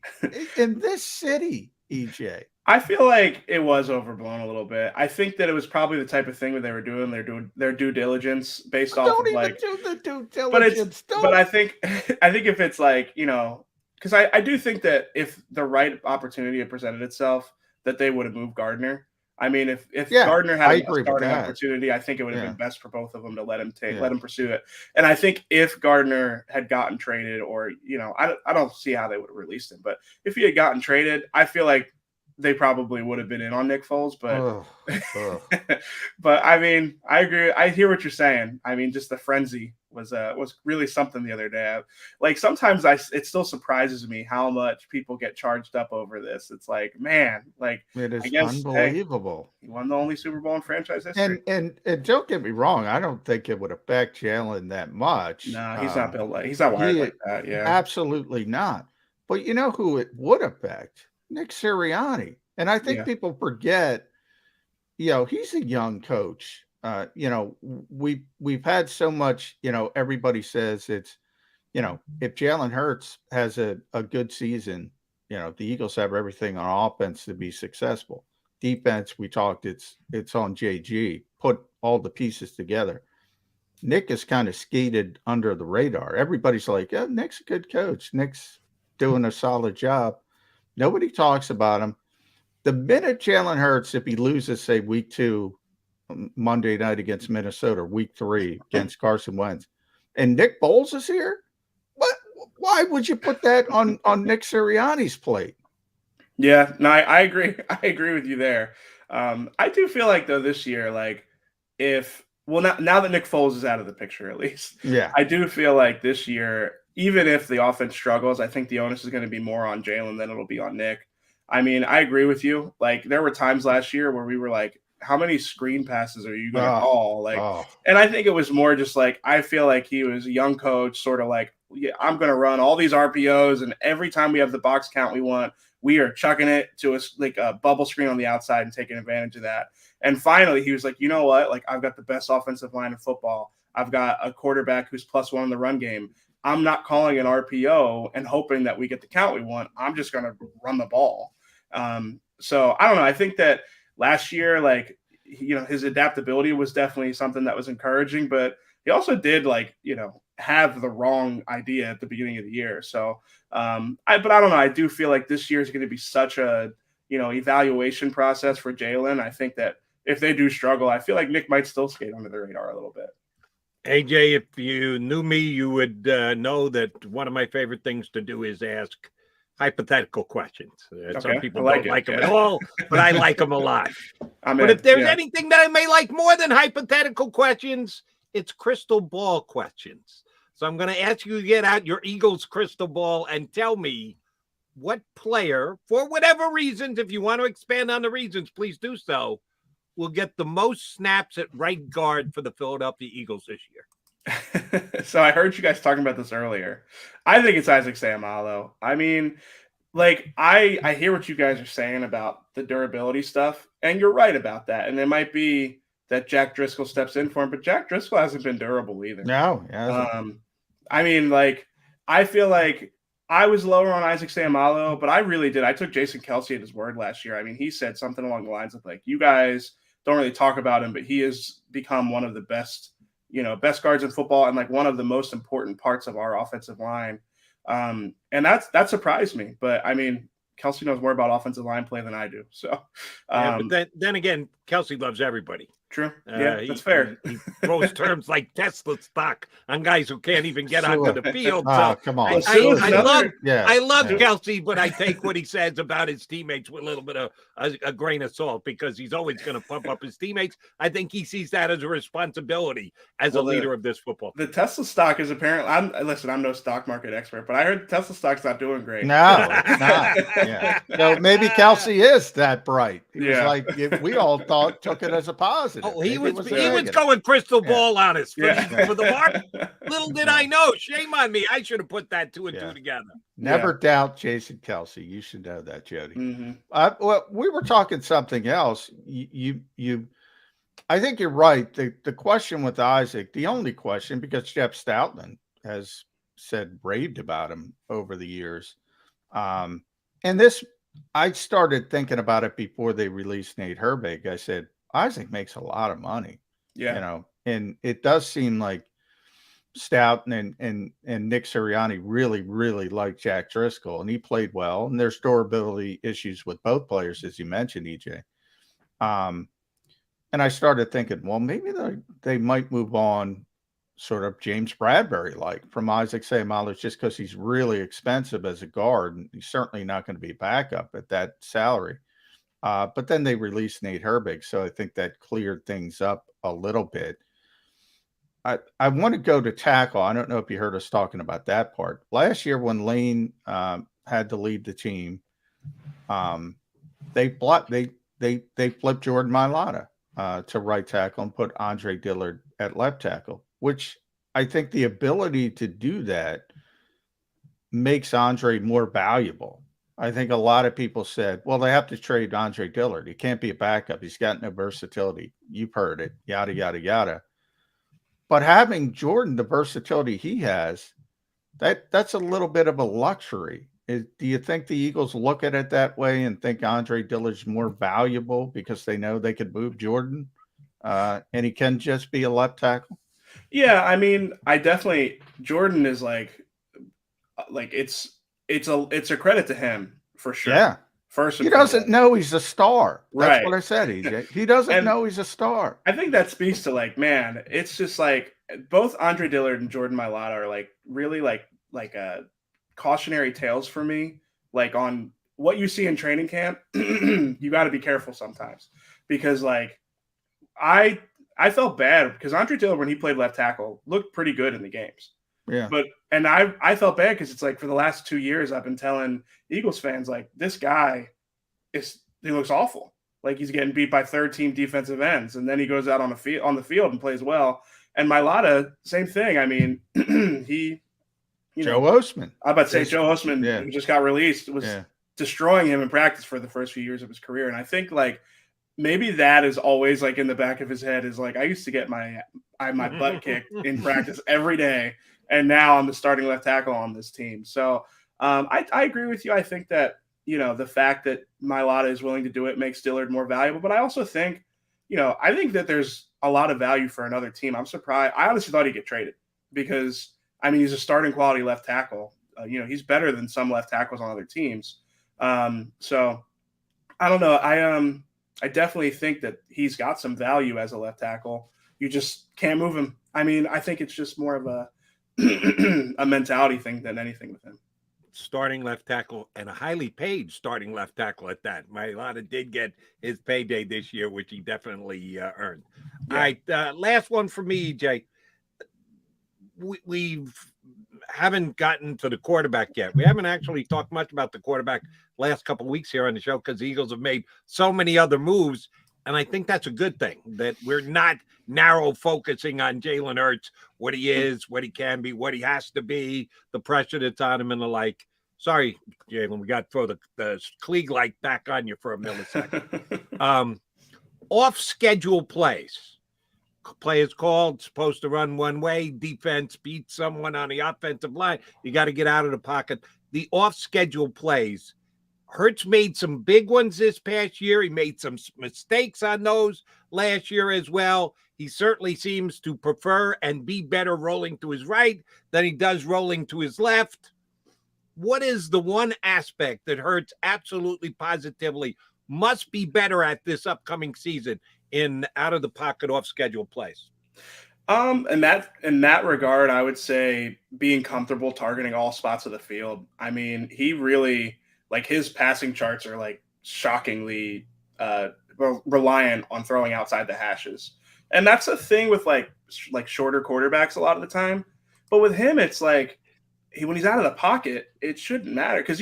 In this city, EJ? I feel like it was overblown a little bit. I think that it was probably the type of thing where they were doing their due diligence based off of like. Don't even do the due diligence. But I think if it's like, you know, because I do think that if the right opportunity had presented itself, that they would have moved Gardner. I mean, if Gardner had a starting opportunity, I think it would have been best for both of them to let him pursue it. And I think if Gardner had gotten traded, or, you know, I don't see how they would have released him, but if he had gotten traded, I feel like they probably would have been in on Nick Foles, but but I mean, I agree. I hear what you're saying. I mean, just the frenzy was really something the other day. Like sometimes it still surprises me how much people get charged up over this. It's like, man, like it is unbelievable. He won the only Super Bowl in franchise history. And don't get me wrong, I don't think it would affect Jalen that much. No, he's not built like he's not wired like that. Yeah, absolutely not. But you know who it would affect? Nick Sirianni. And I think people forget, you know, he's a young coach. You know, we've had so much, you know, everybody says it's, you know, if Jalen Hurts has a good season, you know, the Eagles have everything on offense to be successful. Defense, we talked, it's on JG. Put all the pieces together. Nick has kind of skated under the radar. Everybody's like, yeah, Nick's a good coach. Nick's doing a solid job. Nobody talks about him. The minute Jalen Hurts, if he loses, say, week 2, Monday night against Minnesota, week 3 against Carson Wentz, and Nick Foles is here, why would you put that on Nick Sirianni's plate? Yeah, no, I agree. I agree with you there. I do feel like, though, this year, like, now that Nick Foles is out of the picture, at least, I do feel like this year, even if the offense struggles, I think the onus is going to be more on Jalen than it'll be on Nick. I mean, I agree with you. Like, there were times last year where we were like, how many screen passes are you going to call? And I think it was more just like, I feel like he was a young coach, sort of like, yeah, I'm going to run all these RPOs, and every time we have the box count we want, we are chucking it to a bubble screen on the outside and taking advantage of that. And finally, he was like, you know what? Like, I've got the best offensive line in football. I've got a quarterback who's +1 in the run game. I'm not calling an RPO and hoping that we get the count we want. I'm just going to run the ball. So I don't know. I think that last year, like, his adaptability was definitely something that was encouraging, but he also did, like, have the wrong idea at the beginning of the year. So, but I don't know. I do feel like this year is going to be such a, evaluation process for Jalen. I think that if they do struggle, I feel like Nick might still skate under the radar a little bit. AJ, if you knew me, you would know that one of my favorite things to do is ask hypothetical questions. Some people don't like them at all, but I like them a lot. But if there's anything that I may like more than hypothetical questions, it's crystal ball questions. So I'm going to ask you to get out your Eagles crystal ball and tell me what player, for whatever reasons, if you want to expand on the reasons, please do so, will get the most snaps at right guard for the Philadelphia Eagles this year. So I heard you guys talking about this earlier. I think it's Isaac Seumalo. I mean, like, I hear what you guys are saying about the durability stuff, and you're right about that. And it might be that Jack Driscoll steps in for him, but Jack Driscoll hasn't been durable either. No. I mean, like, I feel like I was lower on Isaac Seumalo, but I really did. I took Jason Kelce at his word last year. I mean, he said something along the lines of, like, you guys don't really talk about him, but he has become one of the best guards in football and, like, one of the most important parts of our offensive line. And that surprised me. But I mean, Kelce knows more about offensive line play than I do. So, but then again, Kelce loves everybody. True. Yeah, that's fair. He throws terms like Tesla stock on guys who can't even get onto the field. So come on. I love Kelce, but I take what he says about his teammates with a little bit of a grain of salt, because he's always going to pump up his teammates. I think he sees that as a responsibility as a leader of this football team. The Tesla stock is apparently, I'm no stock market expert, but I heard Tesla stock's not doing great. No, it's not. Yeah. So maybe Kelce is that bright. He was like, we all took it as a positive. Oh, he was going crystal ball on us for the mark. Little did I know. Shame on me. I should have put that 2 and 2 together. Never doubt Jason Kelce. You should know that, Jody. Well, we were talking something else. I think you're right. The question with Isaac, the only question, because Jeff Stoutland has raved about him over the years. And this, I started thinking about it before they released Nate Herbig. I said, Isaac makes a lot of money, and it does seem like Stoughton and Nick Sirianni really, really like Jack Driscoll, and he played well. And there's durability issues with both players, as you mentioned, EJ. And I started thinking, well, maybe they might move on, sort of James Bradberry like from Isaac Seumalo, just because he's really expensive as a guard, and he's certainly not going to be a backup at that salary. But then they released Nate Herbig, so I think that cleared things up a little bit. I want to go to tackle. I don't know if you heard us talking about that part. Last year when Lane had to lead the team, they flipped Jordan Mailata to right tackle and put Andre Dillard at left tackle, which I think the ability to do that makes Andre more valuable. I think a lot of people said, well, they have to trade Andre Dillard. He can't be a backup. He's got no versatility. You've heard it, yada, yada, yada. But having Jordan, the versatility he has, that's a little bit of a luxury. Do you think the Eagles look at it that way and think Andre Dillard's more valuable because they know they could move Jordan and he can just be a left tackle? Yeah, I mean, Jordan is like it's a credit to him for sure. Yeah. First, he doesn't know he's a star. That's what I said, EJ. He doesn't know he's a star. I think that speaks to, like, man, it's just like both Andre Dillard and Jordan Mailata are like really like cautionary tales for me. Like, on what you see in training camp, you got to be careful sometimes, because like I felt bad because Andre Dillard, when he played left tackle, looked pretty good in the games. Yeah. And I felt bad because it's like for the last 2 years I've been telling Eagles fans, like, this guy he looks awful. like he's getting beat by third-team defensive ends, and then he goes out on the field and plays well. And Mailata, same thing. I mean, Joe Ostman. I about to say Joe Ostman, who just got released, was destroying him in practice for the first few years of his career. And I think like maybe that is always like in the back of his head is like, I used to get my butt kicked in practice every day, and now I'm the starting left tackle on this team. So I agree with you. I think that, the fact that Mailata is willing to do it makes Dillard more valuable. But I also think, I think that there's a lot of value for another team. I'm surprised. I honestly thought he'd get traded because, I mean, he's a starting quality left tackle. He's better than some left tackles on other teams. So I don't know. I definitely think that he's got some value as a left tackle. You just can't move him. I mean, I think it's just more of a mentality thing than anything with him. Starting left tackle, and a highly paid starting left tackle at that. Mailata did get his payday this year, which he definitely earned. Yeah. All right, last one for me, EJ. We haven't gotten to the quarterback yet. We haven't actually talked much about the quarterback last couple of weeks here on the show because the Eagles have made so many other moves, and I think that's a good thing, that we're not narrow focusing on Jalen Hurts, what he is, what he can be, what he has to be, the pressure that's on him and the like. Sorry, Jalen, we got to throw the Klieg light back on you for a millisecond. Off-schedule plays. Play is called, supposed to run one way, defense beats someone on the offensive line. You got to get out of the pocket. The off-schedule plays. Hurts made some big ones this past year. He made some mistakes on those last year as well. He certainly seems to prefer and be better rolling to his right than he does rolling to his left. What is the one aspect that Hurts absolutely positively must be better at this upcoming season in out of the pocket off schedule plays? In that regard, I would say being comfortable targeting all spots of the field. I mean, he really, like, his passing charts are like shockingly reliant on throwing outside the hashes. And that's a thing with like shorter quarterbacks a lot of the time. But with him, it's like when he's out of the pocket, it shouldn't matter. Because,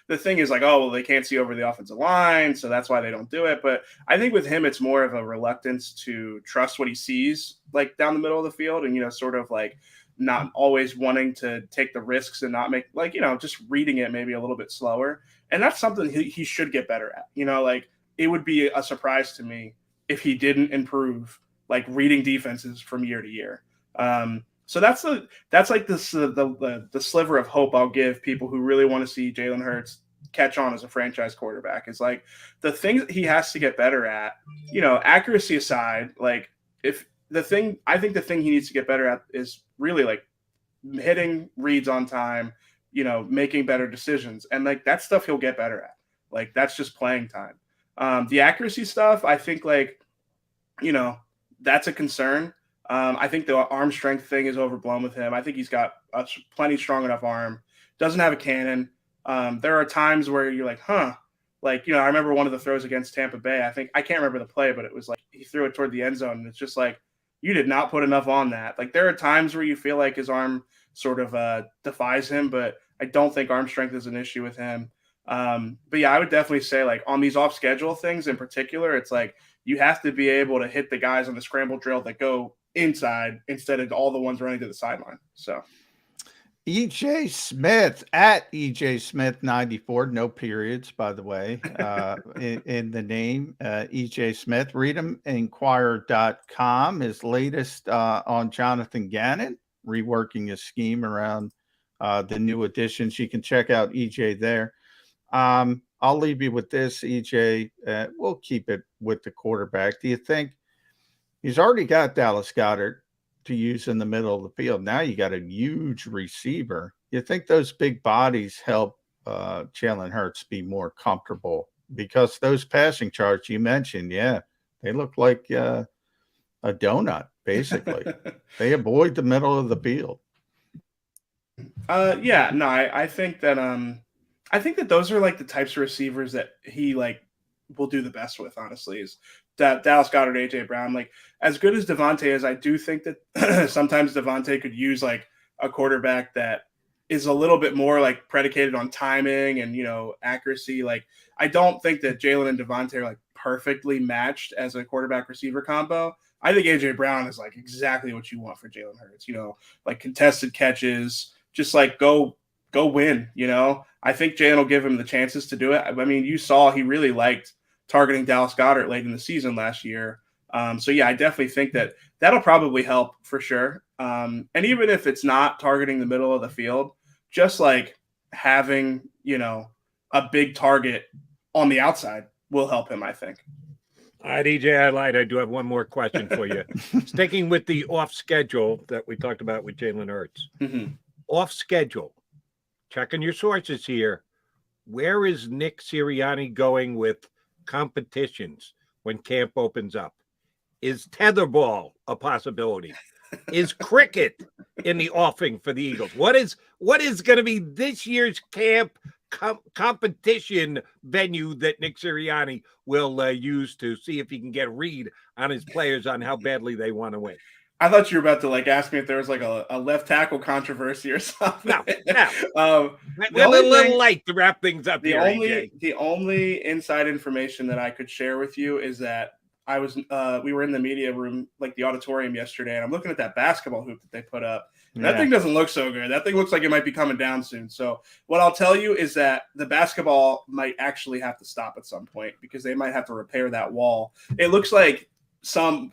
the thing is like, oh, well, they can't see over the offensive line, so that's why they don't do it. But I think with him, it's more of a reluctance to trust what he sees like down the middle of the field and, sort of like not always wanting to take the risks and not make like, just reading it maybe a little bit slower. And that's something he should get better at. Like it would be a surprise to me if he didn't improve like reading defenses from year to year. So that's like the sliver of hope I'll give people who really want to see Jalen Hurts catch on as a franchise quarterback is like the things that he has to get better at, accuracy aside, like I think the thing he needs to get better at is really like hitting reads on time, making better decisions. And like that stuff he'll get better at. Like that's just playing time. The accuracy stuff, I think like, that's a concern. I think the arm strength thing is overblown with him. I think he's got a plenty strong enough arm. Doesn't have a cannon. There are times where you're like, like, I remember one of the throws against Tampa Bay. I can't remember the play, but it was like he threw it toward the end zone. And it's just like, you did not put enough on that. Like there are times where you feel like his arm sort of defies him, but I don't think arm strength is an issue with him. But yeah, I would definitely say like on these off schedule things in particular, it's like you have to be able to hit the guys on the scramble drill that go inside instead of all the ones running to the sideline. So EJ Smith at EJ Smith 94, no periods, by the way, in the name, EJ Smith. Read him, Inquirer.com, his latest on Jonathan Gannon, reworking his scheme around the new additions. You can check out EJ there. I'll leave you with this, EJ. We'll keep it with the quarterback. Do you think he's already got Dallas Goedert to use in the middle of the field? Now you got a huge receiver. You think those big bodies help Jalen Hurts be more comfortable? Because those passing charts you mentioned, they look like a donut, basically. They avoid the middle of the field. I think that those are like the types of receivers that he like will do the best with, honestly, is that Dallas Goedert, AJ Brown. Like as good as Devontae is, I do think that sometimes Devontae could use like a quarterback that is a little bit more like predicated on timing and, accuracy. Like I don't think that Jalen and Devontae are like perfectly matched as a quarterback receiver combo, I think AJ Brown is like exactly what you want for Jalen Hurts. Like contested catches, just like go win. I think Jalen will give him the chances to do it. I mean, you saw he really liked targeting Dallas Goedert late in the season last year. So yeah, I definitely think that'll probably help for sure. And even if it's not targeting the middle of the field, just like having, a big target on the outside will help him, I think. All right, EJ, I lied. I do have one more question for you. Sticking with the off schedule that we talked about with Jalen Hurts. Mm-hmm. Off schedule, checking your sources here. Where is Nick Sirianni going with competitions when camp opens up? Is tetherball a possibility? Is cricket in the offing for the Eagles? What is going to be this year's camp competition venue that Nick Sirianni will use to see if he can get a read on his players on how badly they want to win? I thought you were about to ask me if there was like a left tackle controversy or something. No. We're a little late to wrap things up here. The only inside information that I could share with you is that we were in the media room, like the auditorium yesterday, and I'm looking at that basketball hoop that they put up. And that thing doesn't look so good. That thing looks like it might be coming down soon. So what I'll tell you is that the basketball might actually have to stop at some point because they might have to repair that wall. It looks like some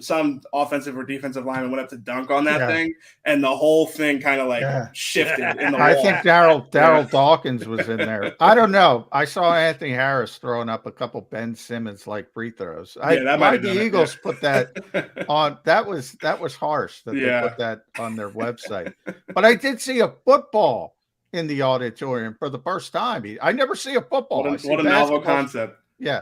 offensive or defensive lineman went up to dunk on that thing, and the whole thing kind of shifted in the wall. I think Daryl Dawkins was in there. I don't know. I saw Anthony Harris throwing up a couple Ben Simmons free throws. The Eagles put that on. That was harsh that they put that on their website. But I did see a football in the auditorium for the first time. I never see a football. What a novel concept. Yeah.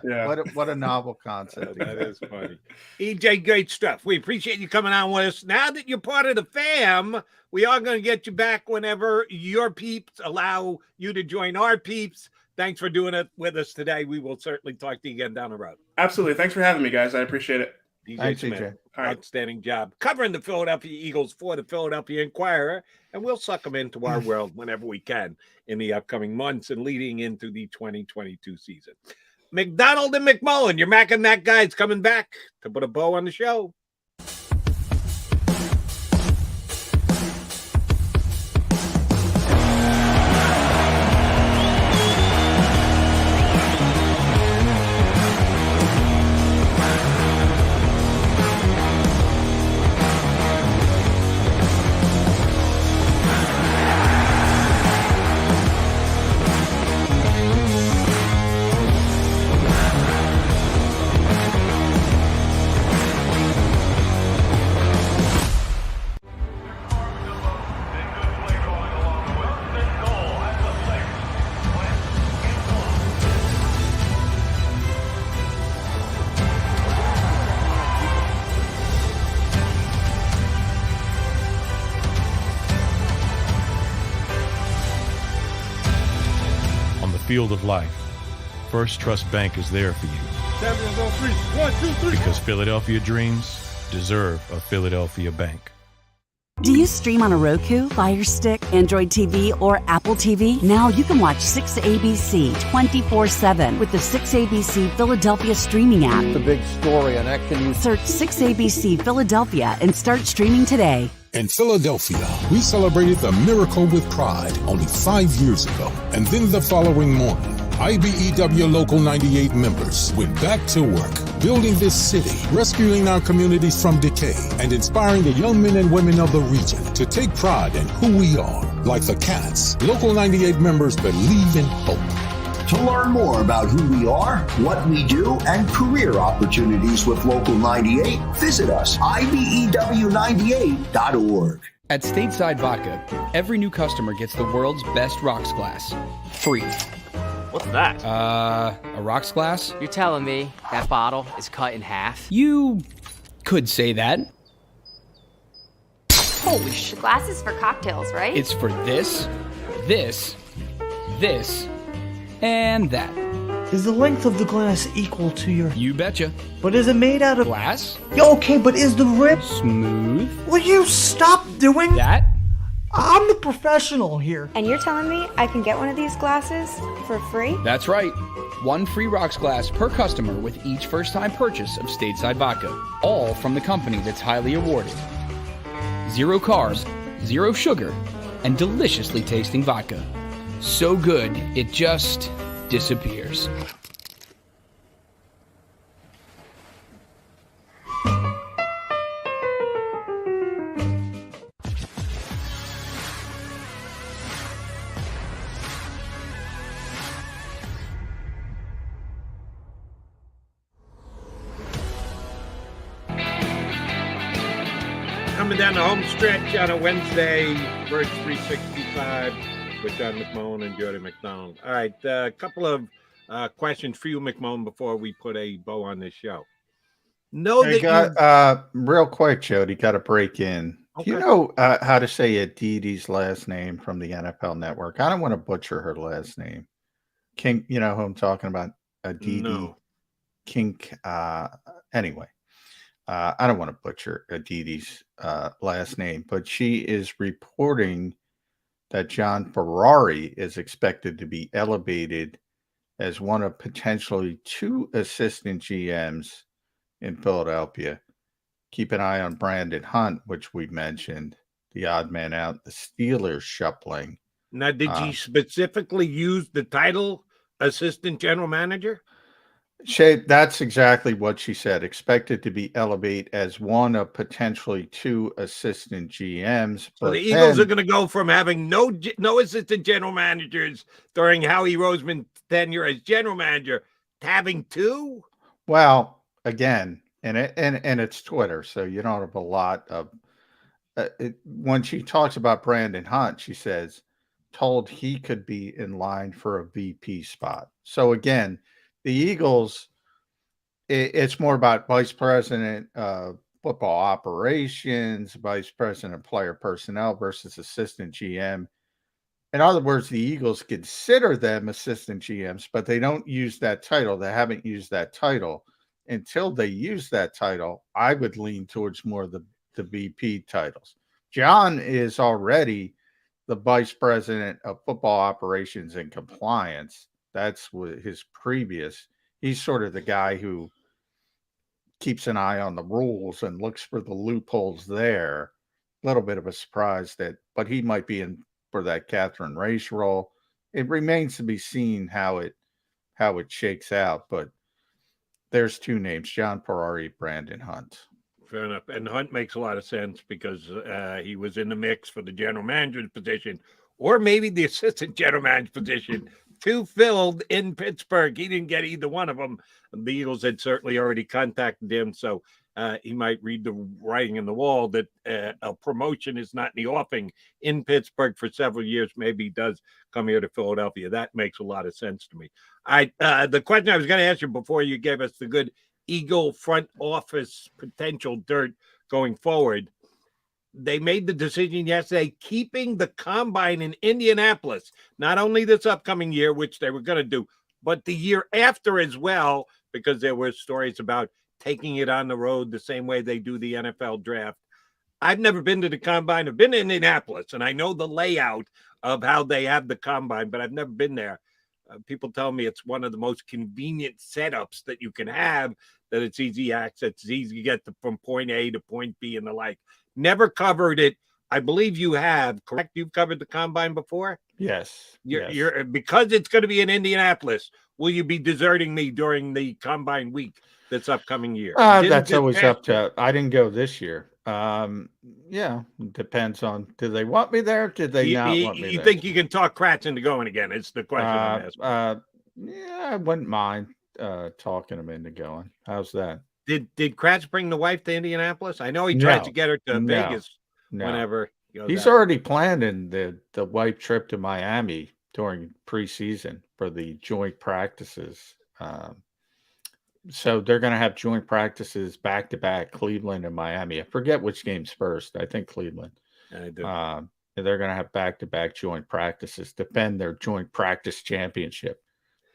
What a novel concept. That is funny. EJ, great stuff. We appreciate you coming on with us. Now that you're part of the fam, we are going to get you back whenever your peeps allow you to join our peeps. Thanks for doing it with us today. We will certainly talk to you again down the road. Absolutely. Thanks for having me, guys. I appreciate it. DJ Smith, outstanding job covering the Philadelphia Eagles for the Philadelphia Inquirer, and we'll suck them into our world whenever we can in the upcoming months and leading into the 2022 season. McDonald and McMullen, your Mac and Mac guys coming back to put a bow on the show. Field of life, First Trust Bank is there for you. 7-3. 1, 2, 3. Because Philadelphia dreams deserve a Philadelphia bank. Do you stream on a Roku, Fire Stick, Android TV, or Apple TV? Now you can watch 6ABC 24/7 with the 6ABC Philadelphia streaming app. The big story on Action News. Search 6ABC Philadelphia and start streaming today. In Philadelphia, we celebrated the miracle with pride only 5 years ago. And then the following morning, IBEW Local 98 members went back to work, building this city, rescuing our communities from decay, and inspiring the young men and women of the region to take pride in who we are. Like the Cats, Local 98 members believe in hope. To learn more about who we are, what we do, and career opportunities with Local 98, visit us, IBEW98.org. At Stateside Vodka, every new customer gets the world's best rocks glass, free. What's that? A rocks glass? You're telling me that bottle is cut in half? You could say that. Holy shit. The glass is for cocktails, right? It's for this, this, and that. Is the length of the glass equal to your... You betcha. But is it made out of... Glass? Okay, but is the rip... Smooth? Will you stop doing... That? I'm the professional here. And you're telling me I can get one of these glasses for free? That's right. 1 free rocks glass per customer with each first-time purchase of stateside vodka. All from the company that's highly awarded. 0 carbs, 0 sugar, and deliciously tasting vodka. So good, it just disappears. Coming down the home stretch on a Wednesday, Birds 365 with John McMullen and Jody McDonald. All right, a couple of questions for you, McMullen, before we put a bow on this show. Real quick, Jody, got to break in. Okay. Do you know how to say Adidi's last name from the NFL Network? I don't want to butcher her last name. King, you know who I'm talking about? Aditi. No. Kink. Anyway. I don't want to butcher Adidi's last name, but she is reporting that John Ferrari is expected to be elevated as one of potentially 2 assistant GMs in Philadelphia. Keep an eye on Brandon Hunt, which we mentioned, the odd man out, the Steelers shuffling. Now, did she specifically use the title assistant general manager? That's exactly what she said. Expected to be elevated as one of potentially 2 assistant GMs. So the Eagles are going to go from having no assistant general managers during Howie Roseman's tenure as general manager to having 2. Well, again, and it's Twitter, so you don't have a lot of. When she talks about Brandon Hunt, she says, told he could be in line for a VP spot. So again, the Eagles, it's more about vice president of football operations, vice president of player personnel versus assistant GM. In other words, the Eagles consider them assistant GMs, but they don't use that title. They haven't used that title. Until they use that title, I would lean towards more of the VP titles. John is already the vice president of football operations and compliance. That's what his previous. He's sort of the guy who keeps an eye on the rules and looks for the loopholes there. A little bit of a surprise but he might be in for that Catherine Race role. It remains to be seen how it shakes out. But there's 2 names: John Ferrari, Brandon Hunt. Fair enough. And Hunt makes a lot of sense because he was in the mix for the general manager's position, or maybe the assistant general manager's position. 2 filled in Pittsburgh. He didn't get either one of them. The Eagles had certainly already contacted him, so he might read the writing on the wall that a promotion is not in the offing in Pittsburgh for several years. Maybe he does come here to Philadelphia. That makes a lot of sense to me. The question I was going to ask you before you gave us the good Eagle front office potential dirt going forward, they made the decision yesterday, keeping the combine in Indianapolis, not only this upcoming year, which they were going to do, but the year after as well, because there were stories about taking it on the road the same way they do the NFL draft. I've never been to the combine. I've been to Indianapolis, and I know the layout of how they have the combine, but I've never been there. People tell me it's one of the most convenient setups that you can have, that it's easy access, it's easy to get from point A to point B and the like. Never covered it. I believe you have, correct? You've covered the combine before? Yes. You're because it's going to be in Indianapolis. Will you be deserting me during the combine week this upcoming year? That's always up to. I didn't go this year. Yeah, depends on. Do they want me there? Did they not want me there? You think you can talk Kratz into going again? It's the question I'm asking. Yeah, I wouldn't mind talking him into going. How's that? Did Kratz bring the wife to Indianapolis? I know he tried to get her to Vegas whenever. He's already planning the wife trip to Miami during preseason for the joint practices. So they're going to have joint practices back to back, Cleveland and Miami. I forget which game's first. I think Cleveland. I do. They're going to have back to back joint practices, defend their joint practice championship.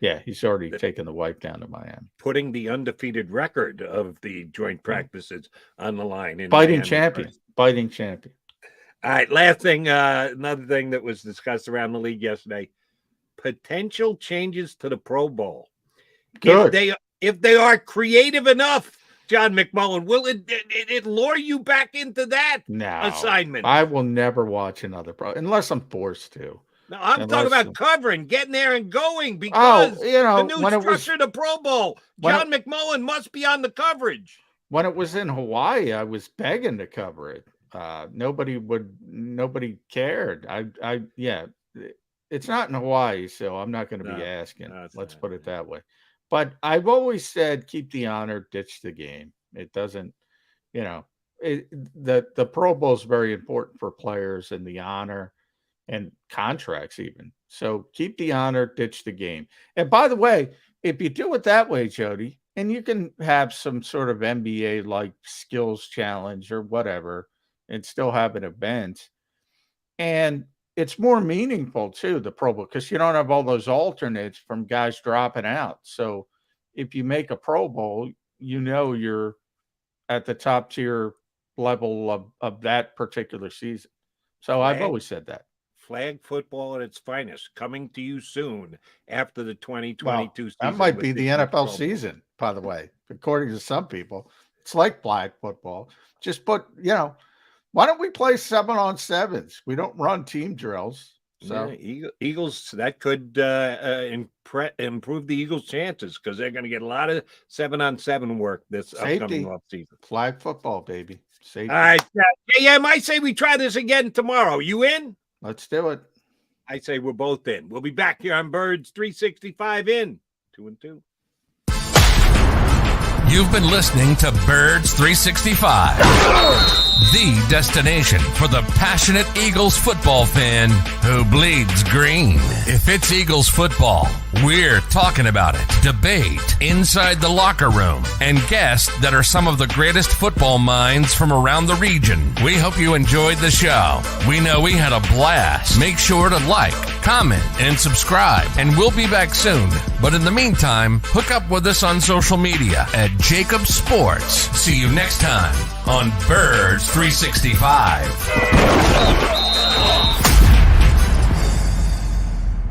Yeah, he's already taken the wife down to Miami. Putting the undefeated record of the joint practices on the line. Biting champion. Biting champion. All right, last thing, another thing that was discussed around the league yesterday, potential changes to the Pro Bowl. Good. If they are creative enough, John McMullen, will it lure you back into that assignment? I will never watch another pro unless I'm forced to. No, I'm talking about covering, getting there and going because the new structure of the Pro Bowl. John McMullen must be on the coverage. When it was in Hawaii, I was begging to cover it. Nobody cared. It's not in Hawaii, so I'm not going to be asking. Let's put it that way. But I've always said, keep the honor, ditch the game. It doesn't, the Pro Bowl is very important for players and the honor and contracts even. So keep the honor, ditch the game. And by the way, if you do it that way, Jody, and you can have some sort of NBA-like skills challenge or whatever and still have an event. And it's more meaningful, too, the Pro Bowl, because you don't have all those alternates from guys dropping out. So if you make a Pro Bowl, you're at the top tier level of that particular season. So I've always said that. Flag football at its finest, coming to you soon after the 2022 season. That might be the NFL season, by the way, according to some people. It's like flag football. Just put, why don't we play 7-on-7s? We don't run team drills. So Eagles, that could improve the Eagles' chances because they're going to get a lot of 7-on-7 work this upcoming offseason. Flag football, baby. Safety. All right. I might say we try this again tomorrow. You in? Let's do it. I say we're both in. We'll be back here on Birds 365 in 2 and 2. You've been listening to Birds 365, the destination for the passionate Eagles football fan who bleeds green. If it's Eagles football, we're talking about it. Debate inside the locker room and guests that are some of the greatest football minds from around the region. We hope you enjoyed the show. We know we had a blast. Make sure to like, comment, and subscribe, and we'll be back soon. But in the meantime, hook up with us on social media at JAKIB Sports. See you next time on Birds 365.